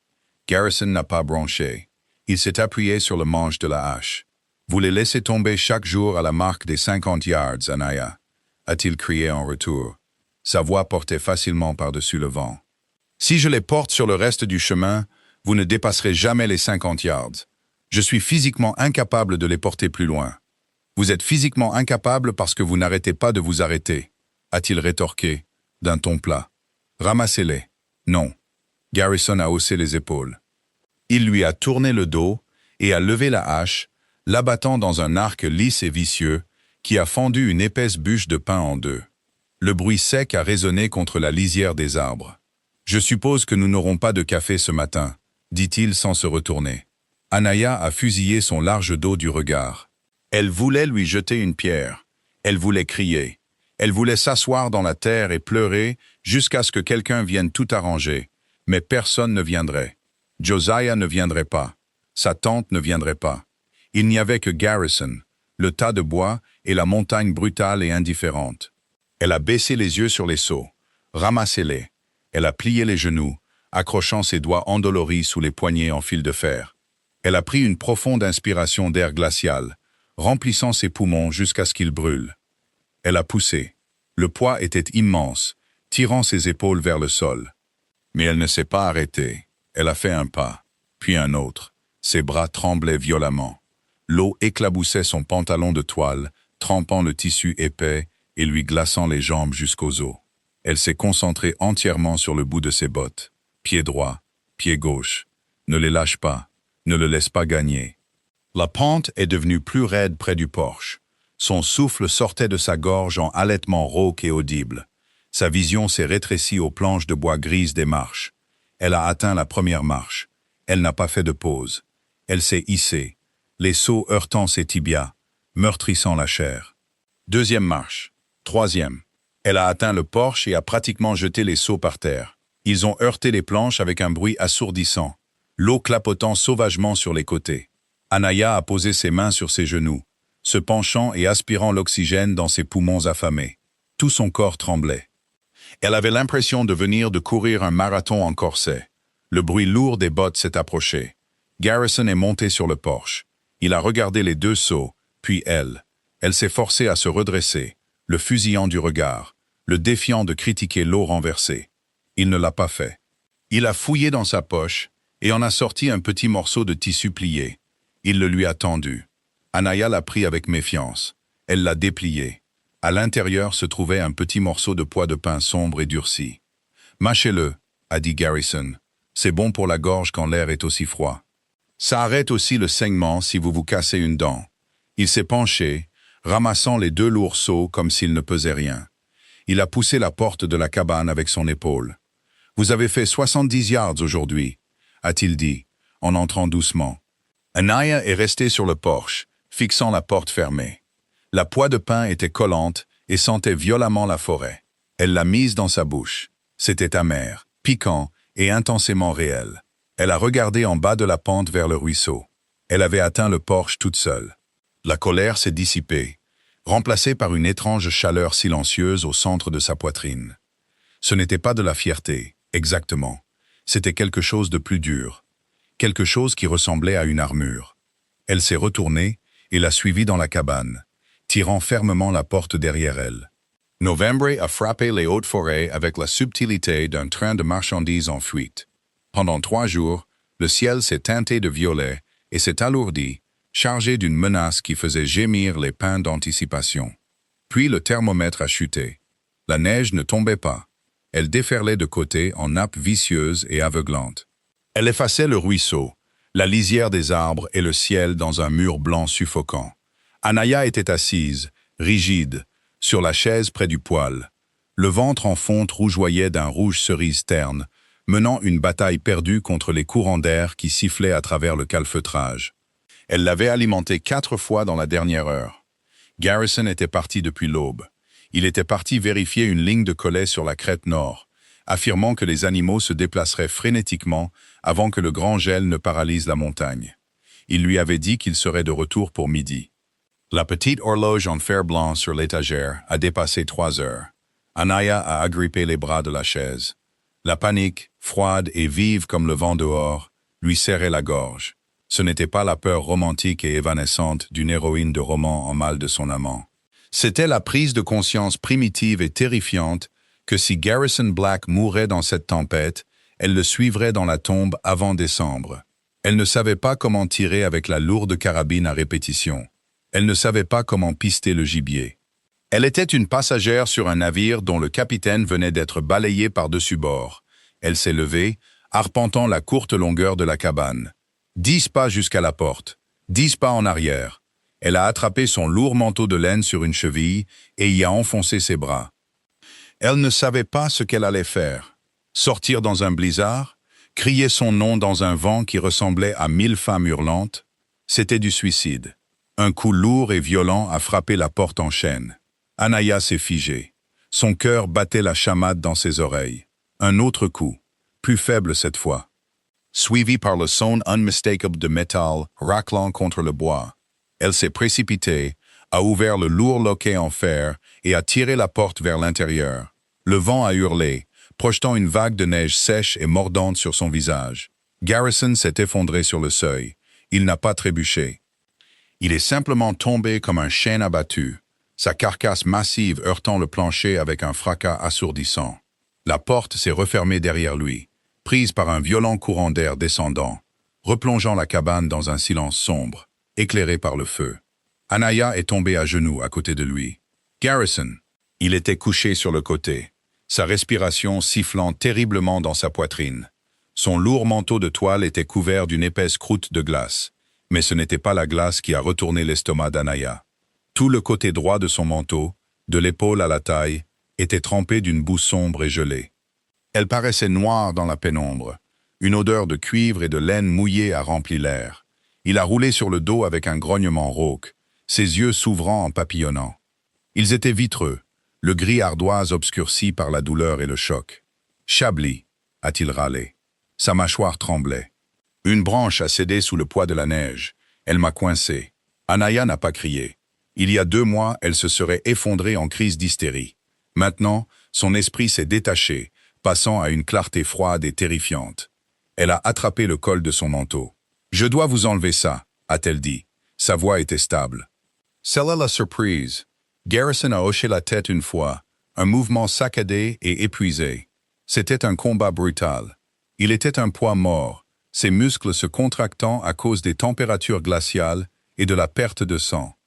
Garrison n'a pas bronché. Il s'est appuyé sur le manche de la hache. Vous les laissez tomber chaque jour à la marque des 50 yards, Anaya, a-t-il crié en retour. Sa voix portait facilement par-dessus le vent. Si je les porte sur le reste du chemin, vous ne dépasserez jamais les 50 yards. Je suis physiquement incapable de les porter plus loin. Vous êtes physiquement incapable parce que vous n'arrêtez pas de vous arrêter, a-t-il rétorqué, d'un ton plat. Ramassez-les. Non. Garrison a haussé les épaules. Il lui a tourné le dos et a levé la hache, l'abattant dans un arc lisse et vicieux qui a fendu une épaisse bûche de pin en deux. Le bruit sec a résonné contre la lisière des arbres. « Je suppose que nous n'aurons pas de café ce matin », dit-il sans se retourner. Anaya a fusillé son large dos du regard. Elle voulait lui jeter une pierre. Elle voulait crier. Elle voulait s'asseoir dans la terre et pleurer jusqu'à ce que quelqu'un vienne tout arranger. Mais personne ne viendrait. Josiah ne viendrait pas. Sa tante ne viendrait pas. Il n'y avait que Garrison, le tas de bois et la montagne brutale et indifférente. Elle a baissé les yeux sur les seaux. Ramassez-les. Elle a plié les genoux, accrochant ses doigts endoloris sous les poignets en fil de fer. Elle a pris une profonde inspiration d'air glacial, remplissant ses poumons jusqu'à ce qu'ils brûlent. Elle a poussé. Le poids était immense, tirant ses épaules vers le sol. Mais elle ne s'est pas arrêtée. Elle a fait un pas, puis un autre. Ses bras tremblaient violemment. L'eau éclaboussait son pantalon de toile, trempant le tissu épais et lui glaçant les jambes jusqu'aux os. Elle s'est concentrée entièrement sur le bout de ses bottes. Pied droit, pied gauche. Ne les lâche pas. Ne le laisse pas gagner. La pente est devenue plus raide près du porche. Son souffle sortait de sa gorge en halètement rauque et audible. Sa vision s'est rétrécie aux planches de bois grises des marches. Elle a atteint la première marche. Elle n'a pas fait de pause. Elle s'est hissée, les sauts heurtant ses tibias, meurtrissant la chair. Deuxième marche. Troisième. Elle a atteint le porche et a pratiquement jeté les seaux par terre. Ils ont heurté les planches avec un bruit assourdissant, l'eau clapotant sauvagement sur les côtés. Anaya a posé ses mains sur ses genoux, se penchant et aspirant l'oxygène dans ses poumons affamés. Tout son corps tremblait. Elle avait l'impression de venir de courir un marathon en corset. Le bruit lourd des bottes s'est approché. Garrison est monté sur le porche. Il a regardé les deux seaux, puis elle. Elle s'est forcée à se redresser, le fusillant du regard, le défiant de critiquer l'eau renversée. Il ne l'a pas fait. Il a fouillé dans sa poche et en a sorti un petit morceau de tissu plié. Il le lui a tendu. Anaya l'a pris avec méfiance. Elle l'a déplié. À l'intérieur se trouvait un petit morceau de pois de pain sombre et durci. « Mâchez-le », a dit Garrison. « C'est bon pour la gorge quand l'air est aussi froid. Ça arrête aussi le saignement si vous vous cassez une dent. » Il s'est penché, ramassant les deux lourds seaux comme s'ils ne pesaient rien. Il a poussé la porte de la cabane avec son épaule. « Vous avez fait 70 yards aujourd'hui », a-t-il dit, en entrant doucement. Anaya est restée sur le porche, fixant la porte fermée. La poix de pain était collante et sentait violemment la forêt. Elle l'a mise dans sa bouche. C'était amer, piquant et intensément réel. Elle a regardé en bas de la pente vers le ruisseau. Elle avait atteint le porche toute seule. La colère s'est dissipée, remplacée par une étrange chaleur silencieuse au centre de sa poitrine. Ce n'était pas de la fierté, exactement. C'était quelque chose de plus dur. Quelque chose qui ressemblait à une armure. Elle s'est retournée et l'a suivie dans la cabane, tirant fermement la porte derrière elle. Novembre a frappé les hautes forêts avec la subtilité d'un train de marchandises en fuite. Pendant 3 jours, le ciel s'est teinté de violet et s'est alourdi, chargé d'une menace qui faisait gémir les pins d'anticipation. Puis le thermomètre a chuté. La neige ne tombait pas. Elle déferlait de côté en nappes vicieuses et aveuglantes. Elle effaçait le ruisseau, la lisière des arbres et le ciel dans un mur blanc suffocant. Anaya était assise, rigide, sur la chaise près du poêle. Le ventre en fonte rougeoyait d'un rouge cerise terne, menant une bataille perdue contre les courants d'air qui sifflaient à travers le calfeutrage. Elle l'avait alimenté 4 fois dans la dernière heure. Garrison était parti depuis l'aube. Il était parti vérifier une ligne de collet sur la crête nord, affirmant que les animaux se déplaceraient frénétiquement avant que le grand gel ne paralyse la montagne. Il lui avait dit qu'il serait de retour pour midi. La petite horloge en fer blanc sur l'étagère a dépassé 3 heures. Anaya a agrippé les bras de la chaise. La panique, froide et vive comme le vent dehors, lui serrait la gorge. Ce n'était pas la peur romantique et évanescente d'une héroïne de roman en mal de son amant. C'était la prise de conscience primitive et terrifiante que si Garrison Black mourait dans cette tempête, elle le suivrait dans la tombe avant décembre. Elle ne savait pas comment tirer avec la lourde carabine à répétition. Elle ne savait pas comment pister le gibier. Elle était une passagère sur un navire dont le capitaine venait d'être balayé par-dessus bord. Elle s'est levée, arpentant la courte longueur de la cabane. 10 pas jusqu'à la porte, 10 pas en arrière. Elle a attrapé son lourd manteau de laine sur une cheville et y a enfoncé ses bras. Elle ne savait pas ce qu'elle allait faire. Sortir dans un blizzard, crier son nom dans un vent qui ressemblait à 1000 femmes hurlantes, c'était du suicide. Un coup lourd et violent a frappé la porte en chaîne. Anaya s'est figée. Son cœur battait la chamade dans ses oreilles. Un autre coup, plus faible cette fois. Suivi par le son unmistakable de métal raclant contre le bois. Elle s'est précipitée, a ouvert le lourd loquet en fer et a tiré la porte vers l'intérieur. Le vent a hurlé, projetant une vague de neige sèche et mordante sur son visage. Garrison s'est effondré sur le seuil. Il n'a pas trébuché. Il est simplement tombé comme un chêne abattu, sa carcasse massive heurtant le plancher avec un fracas assourdissant. La porte s'est refermée derrière lui, prise par un violent courant d'air descendant, replongeant la cabane dans un silence sombre, éclairé par le feu. Anaya est tombée à genoux à côté de lui. Garrison, il était couché sur le côté, sa respiration sifflant terriblement dans sa poitrine. Son lourd manteau de toile était couvert d'une épaisse croûte de glace, mais ce n'était pas la glace qui a retourné l'estomac d'Anaya. Tout le côté droit de son manteau, de l'épaule à la taille, était trempé d'une boue sombre et gelée. Elle paraissait noire dans la pénombre. Une odeur de cuivre et de laine mouillée a rempli l'air. Il a roulé sur le dos avec un grognement rauque, ses yeux s'ouvrant en papillonnant. Ils étaient vitreux, le gris ardoise obscurci par la douleur et le choc. « Chablis !» a-t-il râlé. Sa mâchoire tremblait. Une branche a cédé sous le poids de la neige. Elle m'a coincé. Anaya n'a pas crié. Il y a 2 mois, elle se serait effondrée en crise d'hystérie. Maintenant, son esprit s'est détaché, passant à une clarté froide et terrifiante. Elle a attrapé le col de son manteau. « Je dois vous enlever ça », a-t-elle dit. Sa voix était stable. C'est là la surprise. Garrison a hoché la tête une fois, un mouvement saccadé et épuisé. C'était un combat brutal. Il était un poids mort, ses muscles se contractant à cause des températures glaciales et de la perte de sang.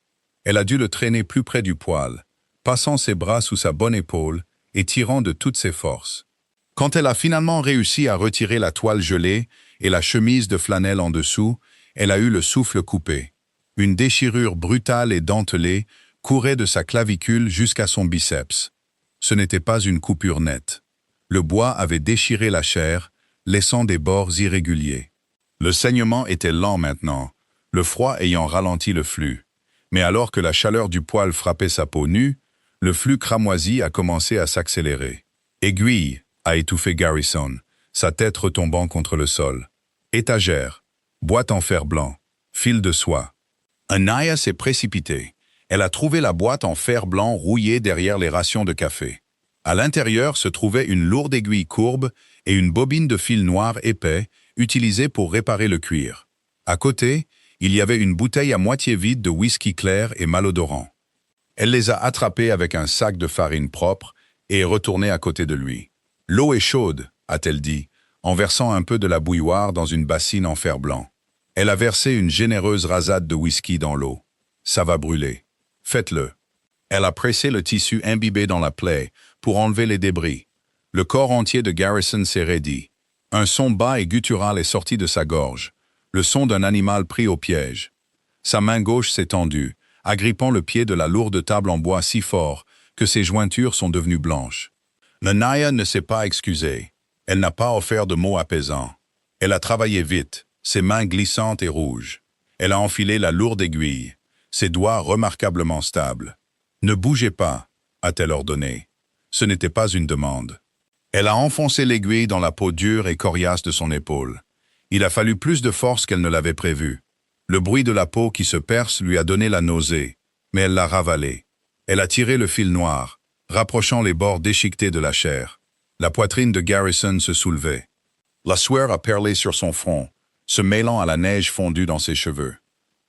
Elle a dû le traîner plus près du poêle, passant ses bras sous sa bonne épaule et tirant de toutes ses forces. Quand elle a finalement réussi à retirer la toile gelée et la chemise de flanelle en dessous, elle a eu le souffle coupé. Une déchirure brutale et dentelée courait de sa clavicule jusqu'à son biceps. Ce n'était pas une coupure nette. Le bois avait déchiré la chair, laissant des bords irréguliers. Le saignement était lent maintenant, le froid ayant ralenti le flux. Mais alors que la chaleur du poêle frappait sa peau nue, le flux cramoisi a commencé à s'accélérer. « Aiguille !» a étouffé Garrison, sa tête retombant contre le sol. Étagère, boîte en fer blanc, fil de soie. Anaya s'est précipitée. Elle a trouvé la boîte en fer blanc rouillée derrière les rations de café. À l'intérieur se trouvait une lourde aiguille courbe et une bobine de fil noir épais utilisée pour réparer le cuir. À côté, il y avait une bouteille à moitié vide de whisky clair et malodorant. Elle les a attrapés avec un sac de farine propre et est retournée à côté de lui. « L'eau est chaude », a-t-elle dit, en versant un peu de la bouilloire dans une bassine en fer blanc. Elle a versé une généreuse rasade de whisky dans l'eau. « Ça va brûler. Faites-le. » Elle a pressé le tissu imbibé dans la plaie pour enlever les débris. Le corps entier de Garrison s'est raidi. Un son bas et guttural est sorti de sa gorge, le son d'un animal pris au piège. Sa main gauche s'est tendue, agrippant le pied de la lourde table en bois si fort que ses jointures sont devenues blanches. Anaya ne s'est pas excusée. Elle n'a pas offert de mots apaisants. Elle a travaillé vite, ses mains glissantes et rouges. Elle a enfilé la lourde aiguille, ses doigts remarquablement stables. « Ne bougez pas », a-t-elle ordonné. Ce n'était pas une demande. Elle a enfoncé l'aiguille dans la peau dure et coriace de son épaule. Il a fallu plus de force qu'elle ne l'avait prévu. Le bruit de la peau qui se perce lui a donné la nausée, mais elle l'a ravalé. Elle a tiré le fil noir, rapprochant les bords déchiquetés de la chair. La poitrine de Garrison se soulevait. La sueur a perlé sur son front, se mêlant à la neige fondue dans ses cheveux.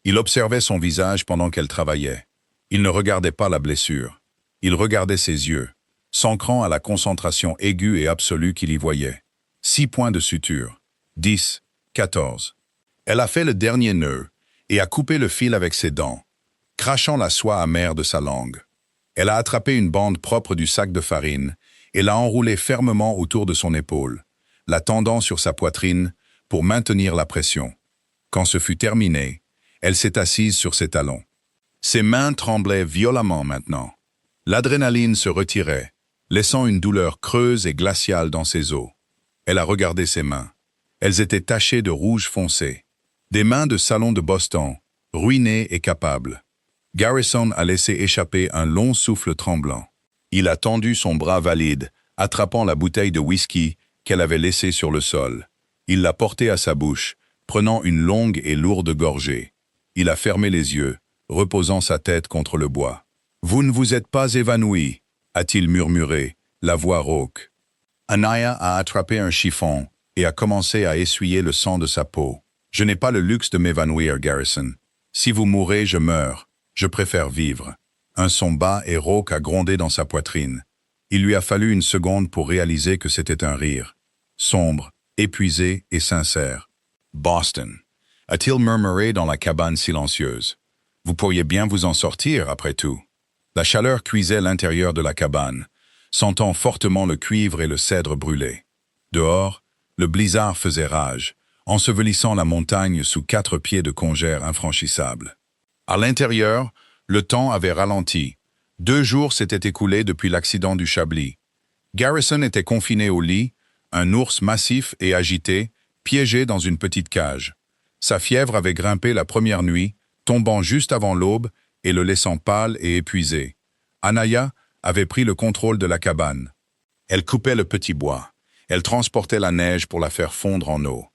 Il observait son visage pendant qu'elle travaillait. Il ne regardait pas la blessure. Il regardait ses yeux, s'ancrant à la concentration aiguë et absolue qu'il y voyait. 6 points de suture. 10, 14. Elle a fait le dernier nœud et a coupé le fil avec ses dents, crachant la soie amère de sa langue. Elle a attrapé une bande propre du sac de farine et l'a enroulée fermement autour de son épaule, la tendant sur sa poitrine pour maintenir la pression. Quand ce fut terminé, elle s'est assise sur ses talons. Ses mains tremblaient violemment maintenant. L'adrénaline se retirait, laissant une douleur creuse et glaciale dans ses os. Elle a regardé ses mains. Elles étaient tachées de rouge foncé. Des mains de salon de Boston, ruinées et capables. Garrison a laissé échapper un long souffle tremblant. Il a tendu son bras valide, attrapant la bouteille de whisky qu'elle avait laissée sur le sol. Il l'a portée à sa bouche, prenant une longue et lourde gorgée. Il a fermé les yeux, reposant sa tête contre le bois. « Vous ne vous êtes pas évanoui », a-t-il murmuré, la voix rauque. Anaya a attrapé un chiffon et a commencé à essuyer le sang de sa peau. « Je n'ai pas le luxe de m'évanouir, Garrison. Si vous mourrez, je meurs. Je préfère vivre. » Un son bas et rauque a grondé dans sa poitrine. Il lui a fallu une seconde pour réaliser que c'était un rire. Sombre, épuisé et sincère. « Boston », a-t-il murmuré dans la cabane silencieuse. « Vous pourriez bien vous en sortir, après tout. » La chaleur cuisait l'intérieur de la cabane, sentant fortement le cuivre et le cèdre brûlés. Dehors, le blizzard faisait rage, ensevelissant la montagne sous 4 pieds de congère infranchissables. À l'intérieur, le temps avait ralenti. 2 jours s'étaient écoulés depuis l'accident du Chablis. Garrison était confiné au lit, un ours massif et agité, piégé dans une petite cage. Sa fièvre avait grimpé la première nuit, tombant juste avant l'aube et le laissant pâle et épuisé. Anaya avait pris le contrôle de la cabane. Elle coupait le petit bois. Elle transportait la neige pour la faire fondre en eau.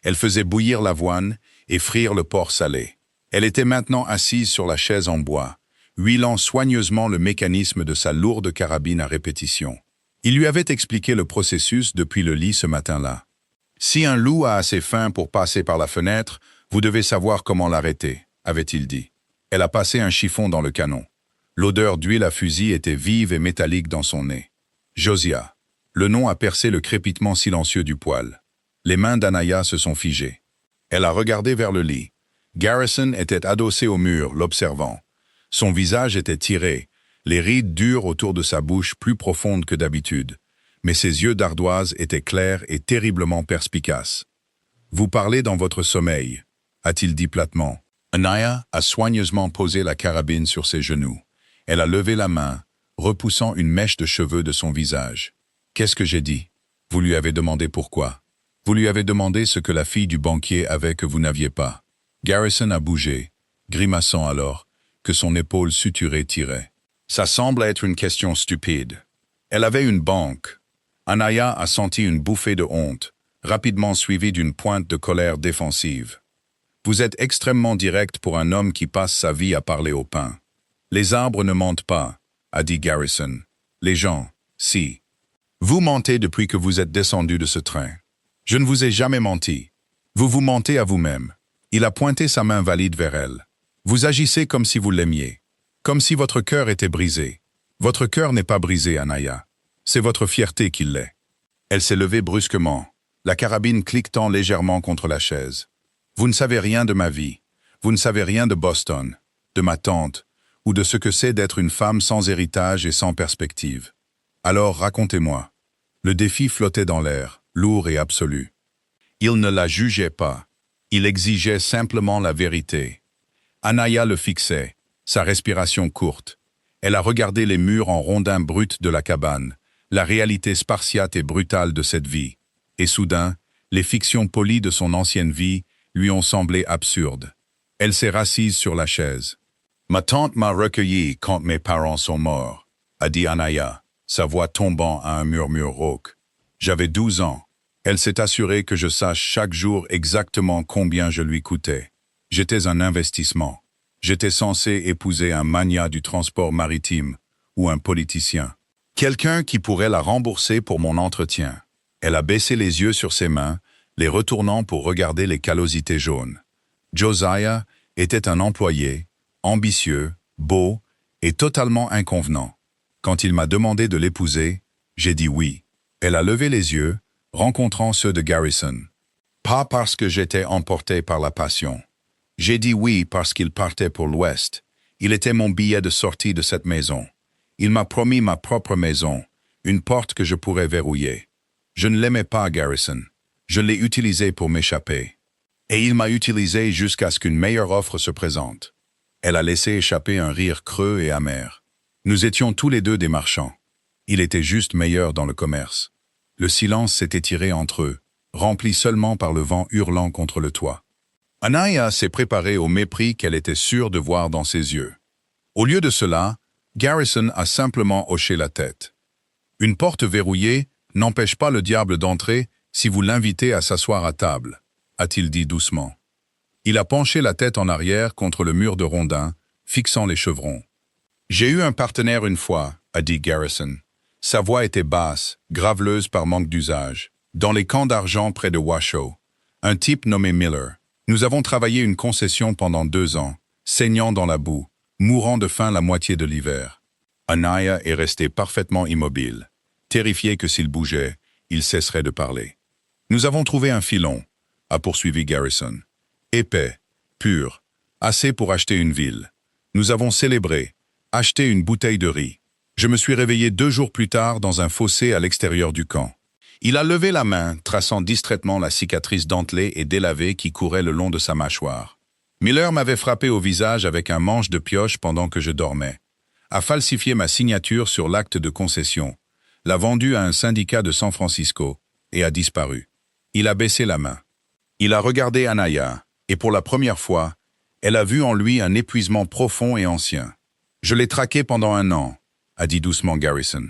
Elle faisait bouillir l'avoine et frire le porc salé. Elle était maintenant assise sur la chaise en bois, huilant soigneusement le mécanisme de sa lourde carabine à répétition. Il lui avait expliqué le processus depuis le lit ce matin-là. Si un loup a assez faim pour passer par la fenêtre, vous devez savoir comment l'arrêter, avait-il dit. Elle a passé un chiffon dans le canon. L'odeur d'huile à fusil était vive et métallique dans son nez. Josiah. Le nom a percé le crépitement silencieux du poêle. Les mains d'Anaya se sont figées. Elle a regardé vers le lit. Garrison était adossé au mur, l'observant. Son visage était tiré, les rides dures autour de sa bouche plus profondes que d'habitude, mais ses yeux d'ardoise étaient clairs et terriblement perspicaces. « Vous parlez dans votre sommeil », a-t-il dit platement. Anaya a soigneusement posé la carabine sur ses genoux. Elle a levé la main, repoussant une mèche de cheveux de son visage. « Qu'est-ce que j'ai dit? Vous lui avez demandé pourquoi. Vous lui avez demandé ce que la fille du banquier avait que vous n'aviez pas. » Garrison a bougé, grimaçant alors, que son épaule suturée tirait. Ça semble être une question stupide. Elle avait une banque. Anaya a senti une bouffée de honte, rapidement suivie d'une pointe de colère défensive. Vous êtes extrêmement direct pour un homme qui passe sa vie à parler au pain. Les arbres ne mentent pas, a dit Garrison. Les gens, si. Vous mentez depuis que vous êtes descendu de ce train. Je ne vous ai jamais menti. Vous vous mentez à vous-même. Il a pointé sa main valide vers elle. Vous agissez comme si vous l'aimiez. Comme si votre cœur était brisé. Votre cœur n'est pas brisé, Anaya. C'est votre fierté qui l'est. Elle s'est levée brusquement, la carabine cliquetant légèrement contre la chaise. Vous ne savez rien de ma vie. Vous ne savez rien de Boston, de ma tante, ou de ce que c'est d'être une femme sans héritage et sans perspective. Alors racontez-moi. Le défi flottait dans l'air, lourd et absolu. Il ne la jugeait pas. Il exigeait simplement la vérité. Anaya le fixait, sa respiration courte. Elle a regardé les murs en rondins bruts de la cabane, la réalité spartiate et brutale de cette vie. Et soudain, les fictions polies de son ancienne vie lui ont semblé absurdes. Elle s'est rassise sur la chaise. « Ma tante m'a recueilli quand mes parents sont morts », a dit Anaya, sa voix tombant à un murmure rauque. « J'avais 12 ans. Elle s'est assurée que je sache chaque jour exactement combien je lui coûtais. J'étais un investissement. J'étais censé épouser un magnat du transport maritime ou un politicien. Quelqu'un qui pourrait la rembourser pour mon entretien. Elle a baissé les yeux sur ses mains, les retournant pour regarder les callosités jaunes. Josiah était un employé, ambitieux, beau et totalement inconvenant. Quand il m'a demandé de l'épouser, j'ai dit oui. Elle a levé les yeux, rencontrant ceux de Garrison. Pas parce que j'étais emporté par la passion. J'ai dit oui parce qu'il partait pour l'Ouest. Il était mon billet de sortie de cette maison. Il m'a promis ma propre maison, une porte que je pourrais verrouiller. Je ne l'aimais pas, Garrison. Je l'ai utilisé pour m'échapper. Et il m'a utilisé jusqu'à ce qu'une meilleure offre se présente. Elle a laissé échapper un rire creux et amer. Nous étions tous les deux des marchands. Il était juste meilleur dans le commerce. Le silence s'est étiré entre eux, rempli seulement par le vent hurlant contre le toit. Anaya s'est préparée au mépris qu'elle était sûre de voir dans ses yeux. Au lieu de cela, Garrison a simplement hoché la tête. Une porte verrouillée n'empêche pas le diable d'entrer si vous l'invitez à s'asseoir à table, a-t-il dit doucement. Il a penché la tête en arrière contre le mur de rondins, fixant les chevrons. J'ai eu un partenaire une fois, a dit Garrison. Sa voix était basse, graveleuse par manque d'usage. Dans les camps d'argent près de Washoe, un type nommé Miller. Nous avons travaillé une concession pendant 2 ans, saignant dans la boue, mourant de faim la moitié de l'hiver. Anaya est resté parfaitement immobile, terrifié que s'il bougeait, il cesserait de parler. Nous avons trouvé un filon, a poursuivi Garrison. Épais, pur, assez pour acheter une ville. Nous avons célébré, acheté une bouteille de riz. Je me suis réveillé 2 jours plus tard dans un fossé à l'extérieur du camp. Il a levé la main, traçant distraitement la cicatrice dentelée et délavée qui courait le long de sa mâchoire. Miller m'avait frappé au visage avec un manche de pioche pendant que je dormais, a falsifié ma signature sur l'acte de concession, l'a vendu à un syndicat de San Francisco et a disparu. Il a baissé la main. Il a regardé Anaya, et pour la première fois, elle a vu en lui un épuisement profond et ancien. Je l'ai traqué pendant 1 an, a dit doucement Garrison.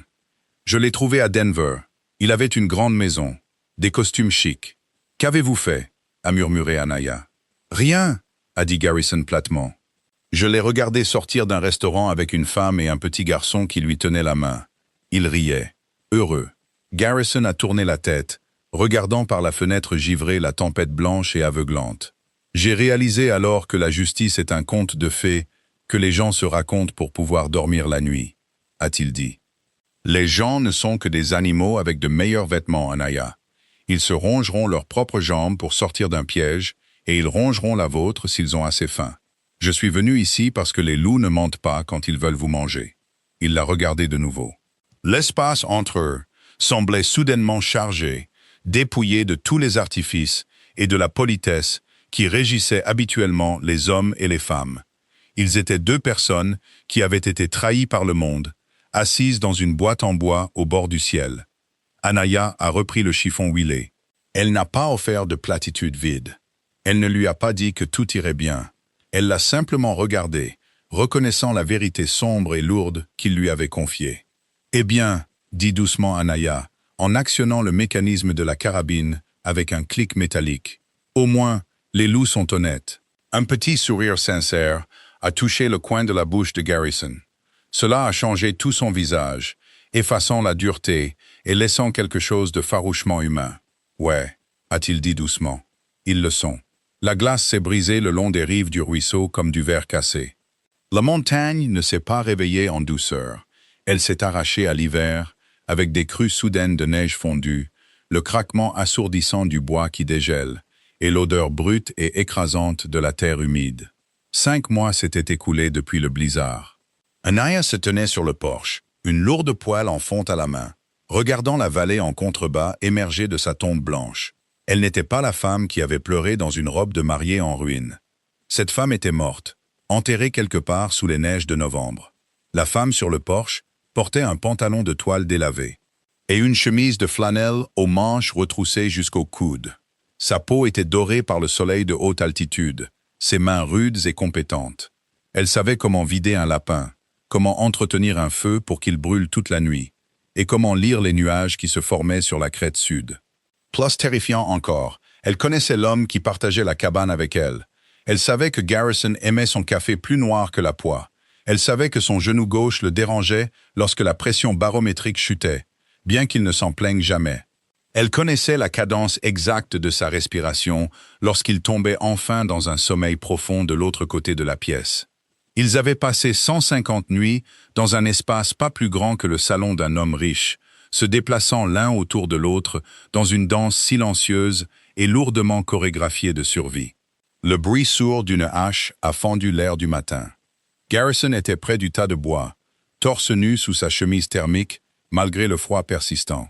Je l'ai trouvé à Denver. Il avait une grande maison, des costumes chics. Qu'avez-vous fait? A murmuré Anaya. Rien, a dit Garrison platement. Je l'ai regardé sortir d'un restaurant avec une femme et un petit garçon qui lui tenait la main. Il riait, heureux. Garrison a tourné la tête, regardant par la fenêtre givrée la tempête blanche et aveuglante. J'ai réalisé alors que la justice est un conte de fées que les gens se racontent pour pouvoir dormir la nuit, a-t-il dit. Les gens ne sont que des animaux avec de meilleurs vêtements, Anaya. Ils se rongeront leurs propres jambes pour sortir d'un piège, et ils rongeront la vôtre s'ils ont assez faim. Je suis venu ici parce que les loups ne mentent pas quand ils veulent vous manger. Il l'a regardé de nouveau. L'espace entre eux semblait soudainement chargé, dépouillé de tous les artifices et de la politesse qui régissaient habituellement les hommes et les femmes. Ils étaient 2 personnes qui avaient été trahies par le monde, assises dans une boîte en bois au bord du ciel. Anaya a repris le chiffon huilé. Elle n'a pas offert de platitude vide. Elle ne lui a pas dit que tout irait bien. Elle l'a simplement regardé, reconnaissant la vérité sombre et lourde qu'il lui avait confiée. « Eh bien, dit doucement Anaya, en actionnant le mécanisme de la carabine avec un clic métallique. Au moins, les loups sont honnêtes. » Un petit sourire sincère a touché le coin de la bouche de Garrison. Cela a changé tout son visage, effaçant la dureté et laissant quelque chose de farouchement humain. « Ouais, a-t-il dit doucement. Ils le sont. La glace s'est brisée le long des rives du ruisseau comme du verre cassé. La montagne ne s'est pas réveillée en douceur. Elle s'est arrachée à l'hiver, avec des crues soudaines de neige fondue, le craquement assourdissant du bois qui dégèle, et l'odeur brute et écrasante de la terre humide. 5 mois s'étaient écoulés depuis le blizzard. Anaya se tenait sur le porche, une lourde poêle en fonte à la main, regardant la vallée en contrebas émerger de sa tombe blanche. Elle n'était pas la femme qui avait pleuré dans une robe de mariée en ruine. Cette femme était morte, enterrée quelque part sous les neiges de novembre. La femme sur le porche portait un pantalon de toile délavé et une chemise de flanelle aux manches retroussées jusqu'au coude. Sa peau était dorée par le soleil de haute altitude, ses mains rudes et compétentes. Elle savait comment vider un lapin, comment entretenir un feu pour qu'il brûle toute la nuit, et comment lire les nuages qui se formaient sur la crête sud. Plus terrifiant encore, elle connaissait l'homme qui partageait la cabane avec elle. Elle savait que Garrison aimait son café plus noir que la poix, Elle savait que son genou gauche le dérangeait lorsque la pression barométrique chutait, bien qu'il ne s'en plaigne jamais. Elle connaissait la cadence exacte de sa respiration lorsqu'il tombait enfin dans un sommeil profond de l'autre côté de la pièce. Ils avaient passé 150 nuits dans un espace pas plus grand que le salon d'un homme riche, se déplaçant l'un autour de l'autre dans une danse silencieuse et lourdement chorégraphiée de survie. Le bruit sourd d'une hache a fendu l'air du matin. Garrison était près du tas de bois, torse nu sous sa chemise thermique, malgré le froid persistant.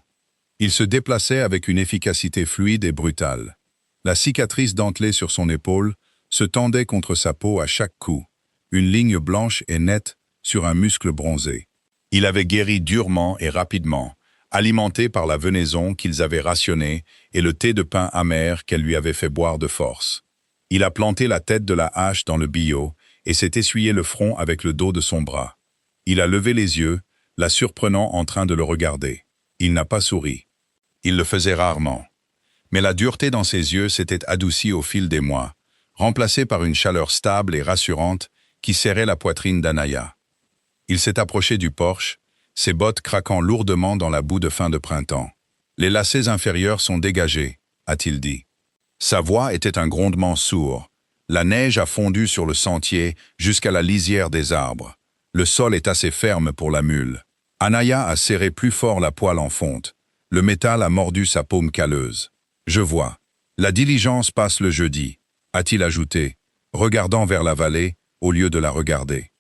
Il se déplaçait avec une efficacité fluide et brutale. La cicatrice dentelée sur son épaule se tendait contre sa peau à chaque coup, une ligne blanche et nette sur un muscle bronzé. Il avait guéri durement et rapidement, alimenté par la venaison qu'ils avaient rationnée et le thé de pin amer qu'elle lui avait fait boire de force. Il a planté la tête de la hache dans le billot et s'est essuyé le front avec le dos de son bras. Il a levé les yeux, la surprenant en train de le regarder. Il n'a pas souri. Il le faisait rarement. Mais la dureté dans ses yeux s'était adoucie au fil des mois, remplacée par une chaleur stable et rassurante qui serrait la poitrine d'Anaya. Il s'est approché du porche, ses bottes craquant lourdement dans la boue de fin de printemps. « Les lacets inférieurs sont dégagés », a-t-il dit. Sa voix était un grondement sourd. La neige a fondu sur le sentier jusqu'à la lisière des arbres. Le sol est assez ferme pour la mule. Anaya a serré plus fort la poêle en fonte. Le métal a mordu sa paume calleuse. « Je vois. La diligence passe le jeudi », a-t-il ajouté, regardant vers la vallée au lieu de la regarder.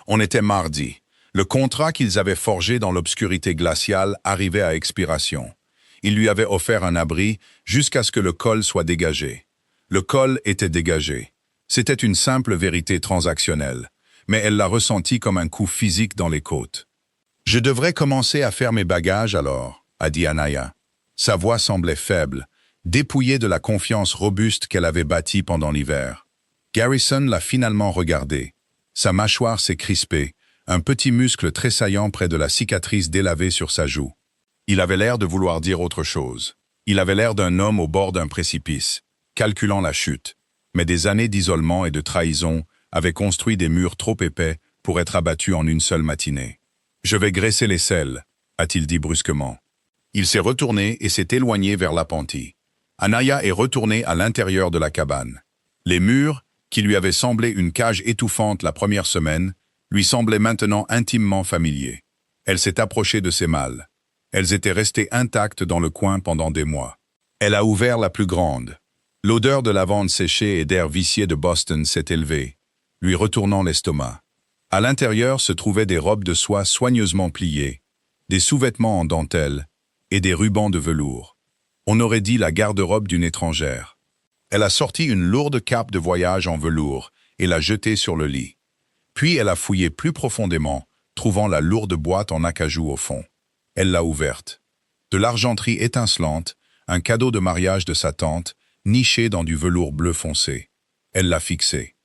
On était mardi. Le contrat qu'ils avaient forgé dans l'obscurité glaciale arrivait à expiration. Il lui avait offert un abri jusqu'à ce que le col soit dégagé. Le col était dégagé. C'était une simple vérité transactionnelle, mais elle l'a ressenti comme un coup physique dans les côtes. « Je devrais commencer à faire mes bagages alors », a dit Anaya. Sa voix semblait faible, dépouillée de la confiance robuste qu'elle avait bâtie pendant l'hiver. Garrison l'a finalement regardée. Sa mâchoire s'est crispée, un petit muscle tressaillant près de la cicatrice délavée sur sa joue. Il avait l'air de vouloir dire autre chose. Il avait l'air d'un homme au bord d'un précipice, calculant la chute. Mais des années d'isolement et de trahison avaient construit des murs trop épais pour être abattus en une seule matinée. « Je vais graisser les selles », a-t-il dit brusquement. Il s'est retourné et s'est éloigné vers l'appentis. Anaya est retournée à l'intérieur de la cabane. Les murs, qui lui avaient semblé une cage étouffante la première semaine, lui semblaient maintenant intimement familiers. Elle s'est approchée de ses malles. Elles étaient restées intactes dans le coin pendant des mois. Elle a ouvert la plus grande. L'odeur de lavande séchée et d'air vicié de Boston s'est élevée, lui retournant l'estomac. À l'intérieur se trouvaient des robes de soie soigneusement pliées, des sous-vêtements en dentelle et des rubans de velours. On aurait dit la garde-robe d'une étrangère. Elle a sorti une lourde cape de voyage en velours et l'a jetée sur le lit. Puis elle a fouillé plus profondément, trouvant la lourde boîte en acajou au fond. Elle l'a ouverte. De l'argenterie étincelante, un cadeau de mariage de sa tante, niché dans du velours bleu foncé. Elle l'a fixée.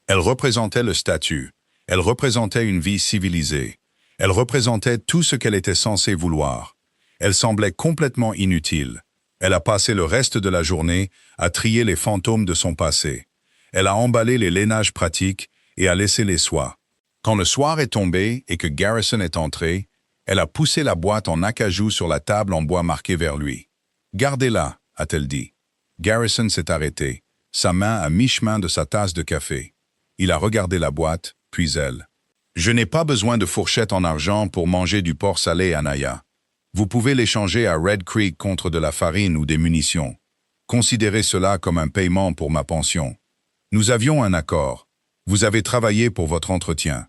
Elle représentait le statut. Elle représentait une vie civilisée. Elle représentait tout ce qu'elle était censée vouloir. Elle semblait complètement inutile. Elle a passé le reste de la journée à trier les fantômes de son passé. Elle a emballé les lainages pratiques et a laissé les soies. Quand le soir est tombé et que Garrison est entré, elle a poussé la boîte en acajou sur la table en bois marqué vers lui. « Gardez-la », a-t-elle dit. Garrison s'est arrêté, sa main à mi-chemin de sa tasse de café. Il a regardé la boîte, puis elle. « Je n'ai pas besoin de fourchette en argent pour manger du porc salé, Anaya. Vous pouvez l'échanger à Red Creek contre de la farine ou des munitions. Considérez cela comme un paiement pour ma pension. Nous avions un accord. Vous avez travaillé pour votre entretien. »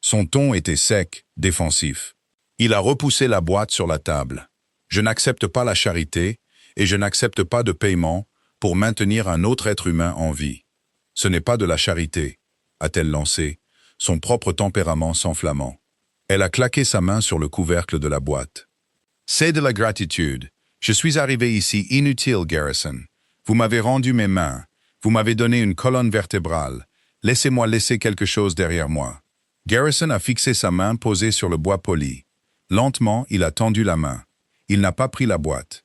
Son ton était sec, défensif. Il a repoussé la boîte sur la table. « Je n'accepte pas la charité et je n'accepte pas de paiement pour maintenir un autre être humain en vie. Ce n'est pas de la charité, » a-t-elle lancé, son propre tempérament s'enflammant. Elle a claqué sa main sur le couvercle de la boîte. « C'est de la gratitude. Je suis arrivé ici inutile, Garrison. Vous m'avez rendu mes mains. Vous m'avez donné une colonne vertébrale. Laissez-moi laisser quelque chose derrière moi. » Garrison a fixé sa main posée sur le bois poli. Lentement, il a tendu la main. Il n'a pas pris la boîte.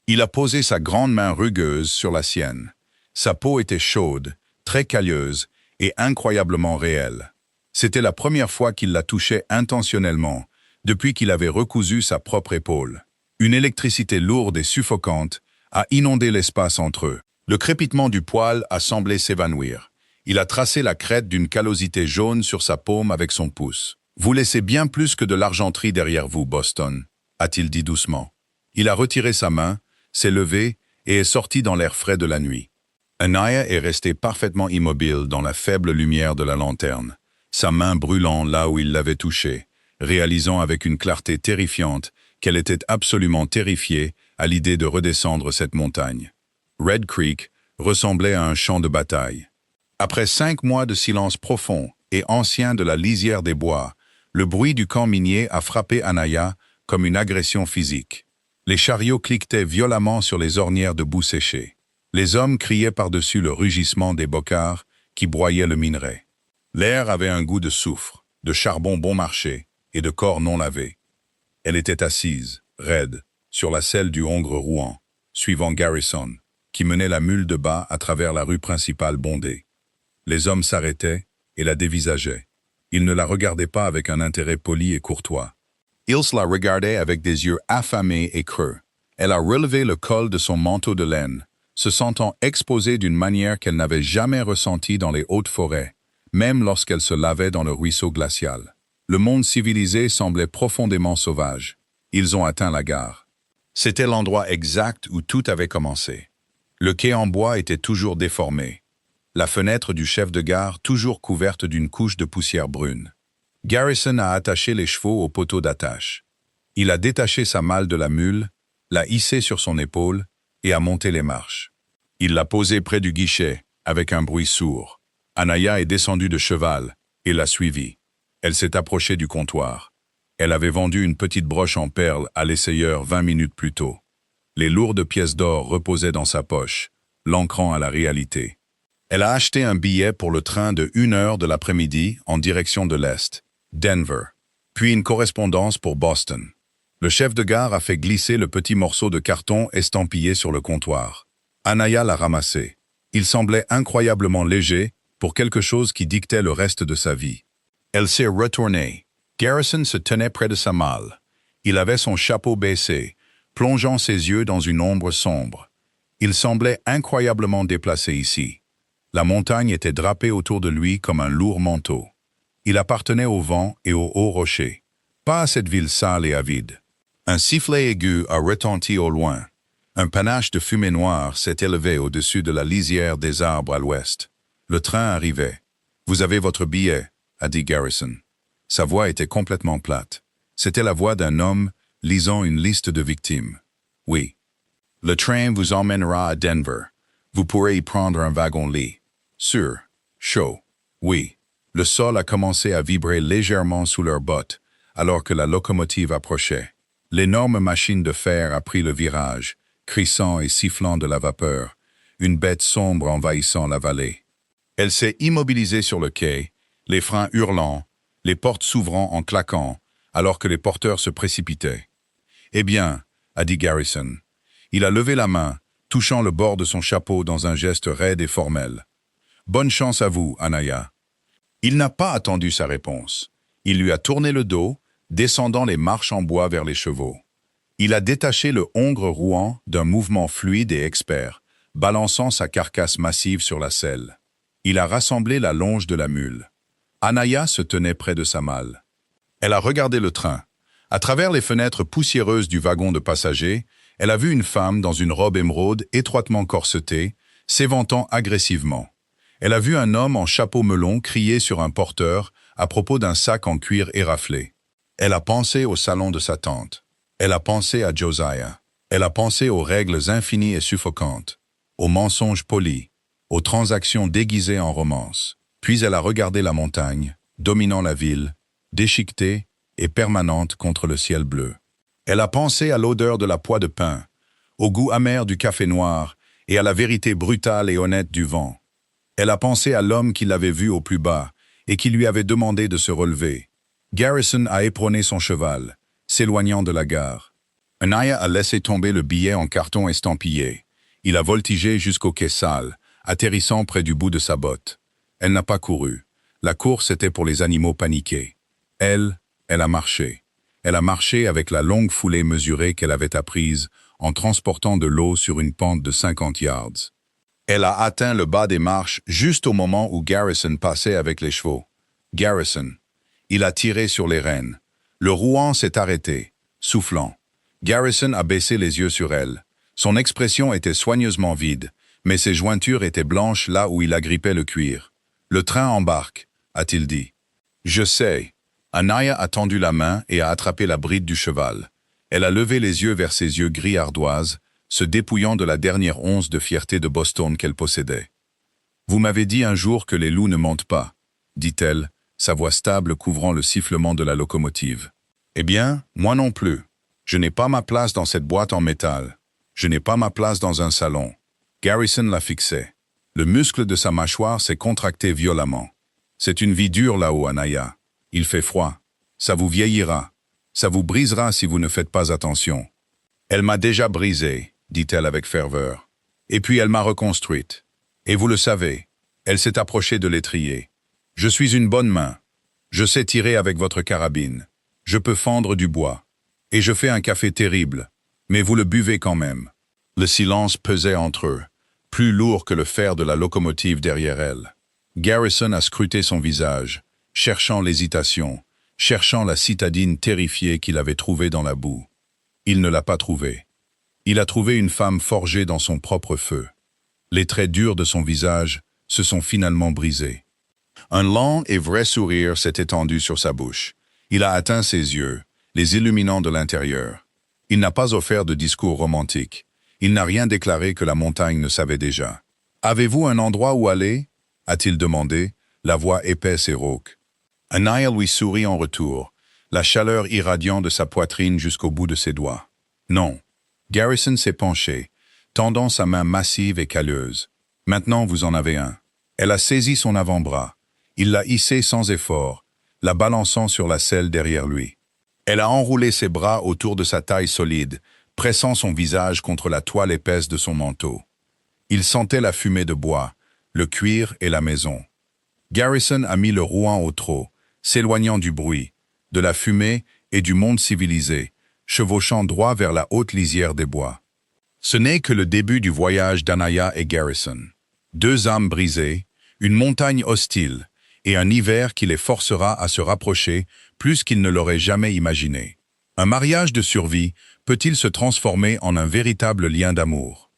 Il a posé sa grande main rugueuse sur la sienne. Sa peau était chaude, très calleuse et incroyablement réelle. C'était la première fois qu'il la touchait intentionnellement, depuis qu'il avait recousu sa propre épaule. Une électricité lourde et suffocante a inondé l'espace entre eux. Le crépitement du poil a semblé s'évanouir. Il a tracé la crête d'une callosité jaune sur sa paume avec son pouce. « Vous laissez bien plus que de l'argenterie derrière vous, Boston », a-t-il dit doucement. Il a retiré sa main, s'est levé et est sorti dans l'air frais de la nuit. Anaya est restée parfaitement immobile dans la faible lumière de la lanterne, sa main brûlant là où il l'avait touchée, réalisant avec une clarté terrifiante qu'elle était absolument terrifiée à l'idée de redescendre cette montagne. Red Creek ressemblait à un champ de bataille. Après 5 mois de silence profond et ancien de la lisière des bois, le bruit du camp minier a frappé Anaya comme une agression physique. Les chariots cliquetaient violemment sur les ornières de boue séchée. Les hommes criaient par-dessus le rugissement des bocards qui broyaient le minerai. L'air avait un goût de soufre, de charbon bon marché et de corps non lavés. Elle était assise, raide, sur la selle du Hongre-Rouen, suivant Garrison, qui menait la mule de bas à travers la rue principale bondée. Les hommes s'arrêtaient et la dévisageaient. Ils ne la regardaient pas avec un intérêt poli et courtois. Ils la regardaient avec des yeux affamés et creux. Elle a relevé le col de son manteau de laine, se sentant exposée d'une manière qu'elle n'avait jamais ressentie dans les hautes forêts, même lorsqu'elle se lavait dans le ruisseau glacial. Le monde civilisé semblait profondément sauvage. Ils ont atteint la gare. C'était l'endroit exact où tout avait commencé. Le quai en bois était toujours déformé. La fenêtre du chef de gare toujours couverte d'une couche de poussière brune. Garrison a attaché les chevaux au poteau d'attache. Il a détaché sa malle de la mule, l'a hissée sur son épaule et a monté les marches. Il l'a posée près du guichet, avec un bruit sourd. Anaya est descendue de cheval et l'a suivie. Elle s'est approchée du comptoir. Elle avait vendu une petite broche en perles à l'essayeur 20 minutes plus tôt. Les lourdes pièces d'or reposaient dans sa poche, l'ancrant à la réalité. Elle a acheté un billet pour le train de 1h de l'après-midi en direction de l'Est, Denver, puis une correspondance pour Boston. Le chef de gare a fait glisser le petit morceau de carton estampillé sur le comptoir. Anaya l'a ramassé. Il semblait incroyablement léger pour quelque chose qui dictait le reste de sa vie. Elle s'est retournée. Garrison se tenait près de sa malle. Il avait son chapeau baissé, plongeant ses yeux dans une ombre sombre. Il semblait incroyablement déplacé ici. La montagne était drapée autour de lui comme un lourd manteau. Il appartenait au vent et aux hauts rochers, pas à cette ville sale et avide. Un sifflet aigu a retenti au loin. Un panache de fumée noire s'est élevé au-dessus de la lisière des arbres à l'ouest. Le train arrivait. « Vous avez votre billet », a dit Garrison. Sa voix était complètement plate. C'était la voix d'un homme lisant une liste de victimes. « Oui. Le train vous emmènera à Denver. Vous pourrez y prendre un wagon-lit. Sûr. Chaud. Oui. » Le sol a commencé à vibrer légèrement sous leurs bottes, alors que la locomotive approchait. L'énorme machine de fer a pris le virage, crissant et sifflant de la vapeur, une bête sombre envahissant la vallée. Elle s'est immobilisée sur le quai, les freins hurlant, les portes s'ouvrant en claquant, alors que les porteurs se précipitaient. « Eh bien, » a dit Garrison. Il a levé la main, touchant le bord de son chapeau dans un geste raide et formel. « Bonne chance à vous, Anaya. » Il n'a pas attendu sa réponse. Il lui a tourné le dos, descendant les marches en bois vers les chevaux. Il a détaché le Hongre-Rouen d'un mouvement fluide et expert, balançant sa carcasse massive sur la selle. Il a rassemblé la longe de la mule. Anaya se tenait près de sa malle. Elle a regardé le train. À travers les fenêtres poussiéreuses du wagon de passagers, elle a vu une femme dans une robe émeraude étroitement corsetée, s'éventant agressivement. Elle a vu un homme en chapeau melon crier sur un porteur à propos d'un sac en cuir éraflé. Elle a pensé au salon de sa tante. Elle a pensé à Josiah. Elle a pensé aux règles infinies et suffocantes, aux mensonges polis, aux transactions déguisées en romance. Puis elle a regardé la montagne, dominant la ville, déchiquetée et permanente contre le ciel bleu. Elle a pensé à l'odeur de la poix de pain, au goût amer du café noir et à la vérité brutale et honnête du vent. Elle a pensé à l'homme qui l'avait vue au plus bas et qui lui avait demandé de se relever. Garrison a éperonné son cheval, s'éloignant de la gare. Anaya a laissé tomber le billet en carton estampillé. Il a voltigé jusqu'au quai sale, atterrissant près du bout de sa botte. Elle n'a pas couru. La course était pour les animaux paniqués. Elle a marché. Elle a marché avec la longue foulée mesurée qu'elle avait apprise en transportant de l'eau sur une pente de 50 yards. Elle a atteint le bas des marches juste au moment où Garrison passait avec les chevaux. Garrison. Il a tiré sur les rênes. Le rouan s'est arrêté, soufflant. Garrison a baissé les yeux sur elle. Son expression était soigneusement vide, mais ses jointures étaient blanches là où il agrippait le cuir. « Le train embarque », a-t-il dit. « Je sais. » Anaya a tendu la main et a attrapé la bride du cheval. Elle a levé les yeux vers ses yeux gris ardoise, se dépouillant de la dernière once de fierté de Boston qu'elle possédait. « Vous m'avez dit un jour que les loups ne mentent pas, » dit-elle, sa voix stable couvrant le sifflement de la locomotive. « Eh bien, moi non plus. Je n'ai pas ma place dans cette boîte en métal. Je n'ai pas ma place dans un salon. » Garrison la fixait. Le muscle de sa mâchoire s'est contracté violemment. « C'est une vie dure là-haut, Anaya. Il fait froid. Ça vous vieillira. Ça vous brisera si vous ne faites pas attention. » « Elle m'a déjà brisé, » dit-elle avec ferveur. « Et puis elle m'a reconstruite. Et vous le savez, elle s'est approchée de l'étrier. Je suis une bonne main. Je sais tirer avec votre carabine. Je peux fendre du bois. Et je fais un café terrible. Mais vous le buvez quand même. » Le silence pesait entre eux, plus lourd que le fer de la locomotive derrière elle. Garrison a scruté son visage, cherchant l'hésitation, cherchant la citadine terrifiée qu'il avait trouvée dans la boue. Il ne l'a pas trouvée. Il a trouvé une femme forgée dans son propre feu. Les traits durs de son visage se sont finalement brisés. Un lent et vrai sourire s'est étendu sur sa bouche. Il a atteint ses yeux, les illuminant de l'intérieur. Il n'a pas offert de discours romantique. Il n'a rien déclaré que la montagne ne savait déjà. « Avez-vous un endroit où aller ?» a-t-il demandé, la voix épaisse et rauque. Anaya lui sourit en retour, la chaleur irradiant de sa poitrine jusqu'au bout de ses doigts. Non. Garrison s'est penché, tendant sa main massive et calleuse. Maintenant, vous en avez un. Elle a saisi son avant-bras. Il l'a hissé sans effort, la balançant sur la selle derrière lui. Elle a enroulé ses bras autour de sa taille solide, pressant son visage contre la toile épaisse de son manteau. Il sentait la fumée de bois, le cuir et la maison. Garrison a mis le rouan au trot, s'éloignant du bruit, de la fumée et du monde civilisé, chevauchant droit vers la haute lisière des bois. Ce n'est que le début du voyage d'Anaya et Garrison. Deux âmes brisées, une montagne hostile et un hiver qui les forcera à se rapprocher plus qu'ils ne l'auraient jamais imaginé. Un mariage de survie peut-il se transformer en un véritable lien d'amour?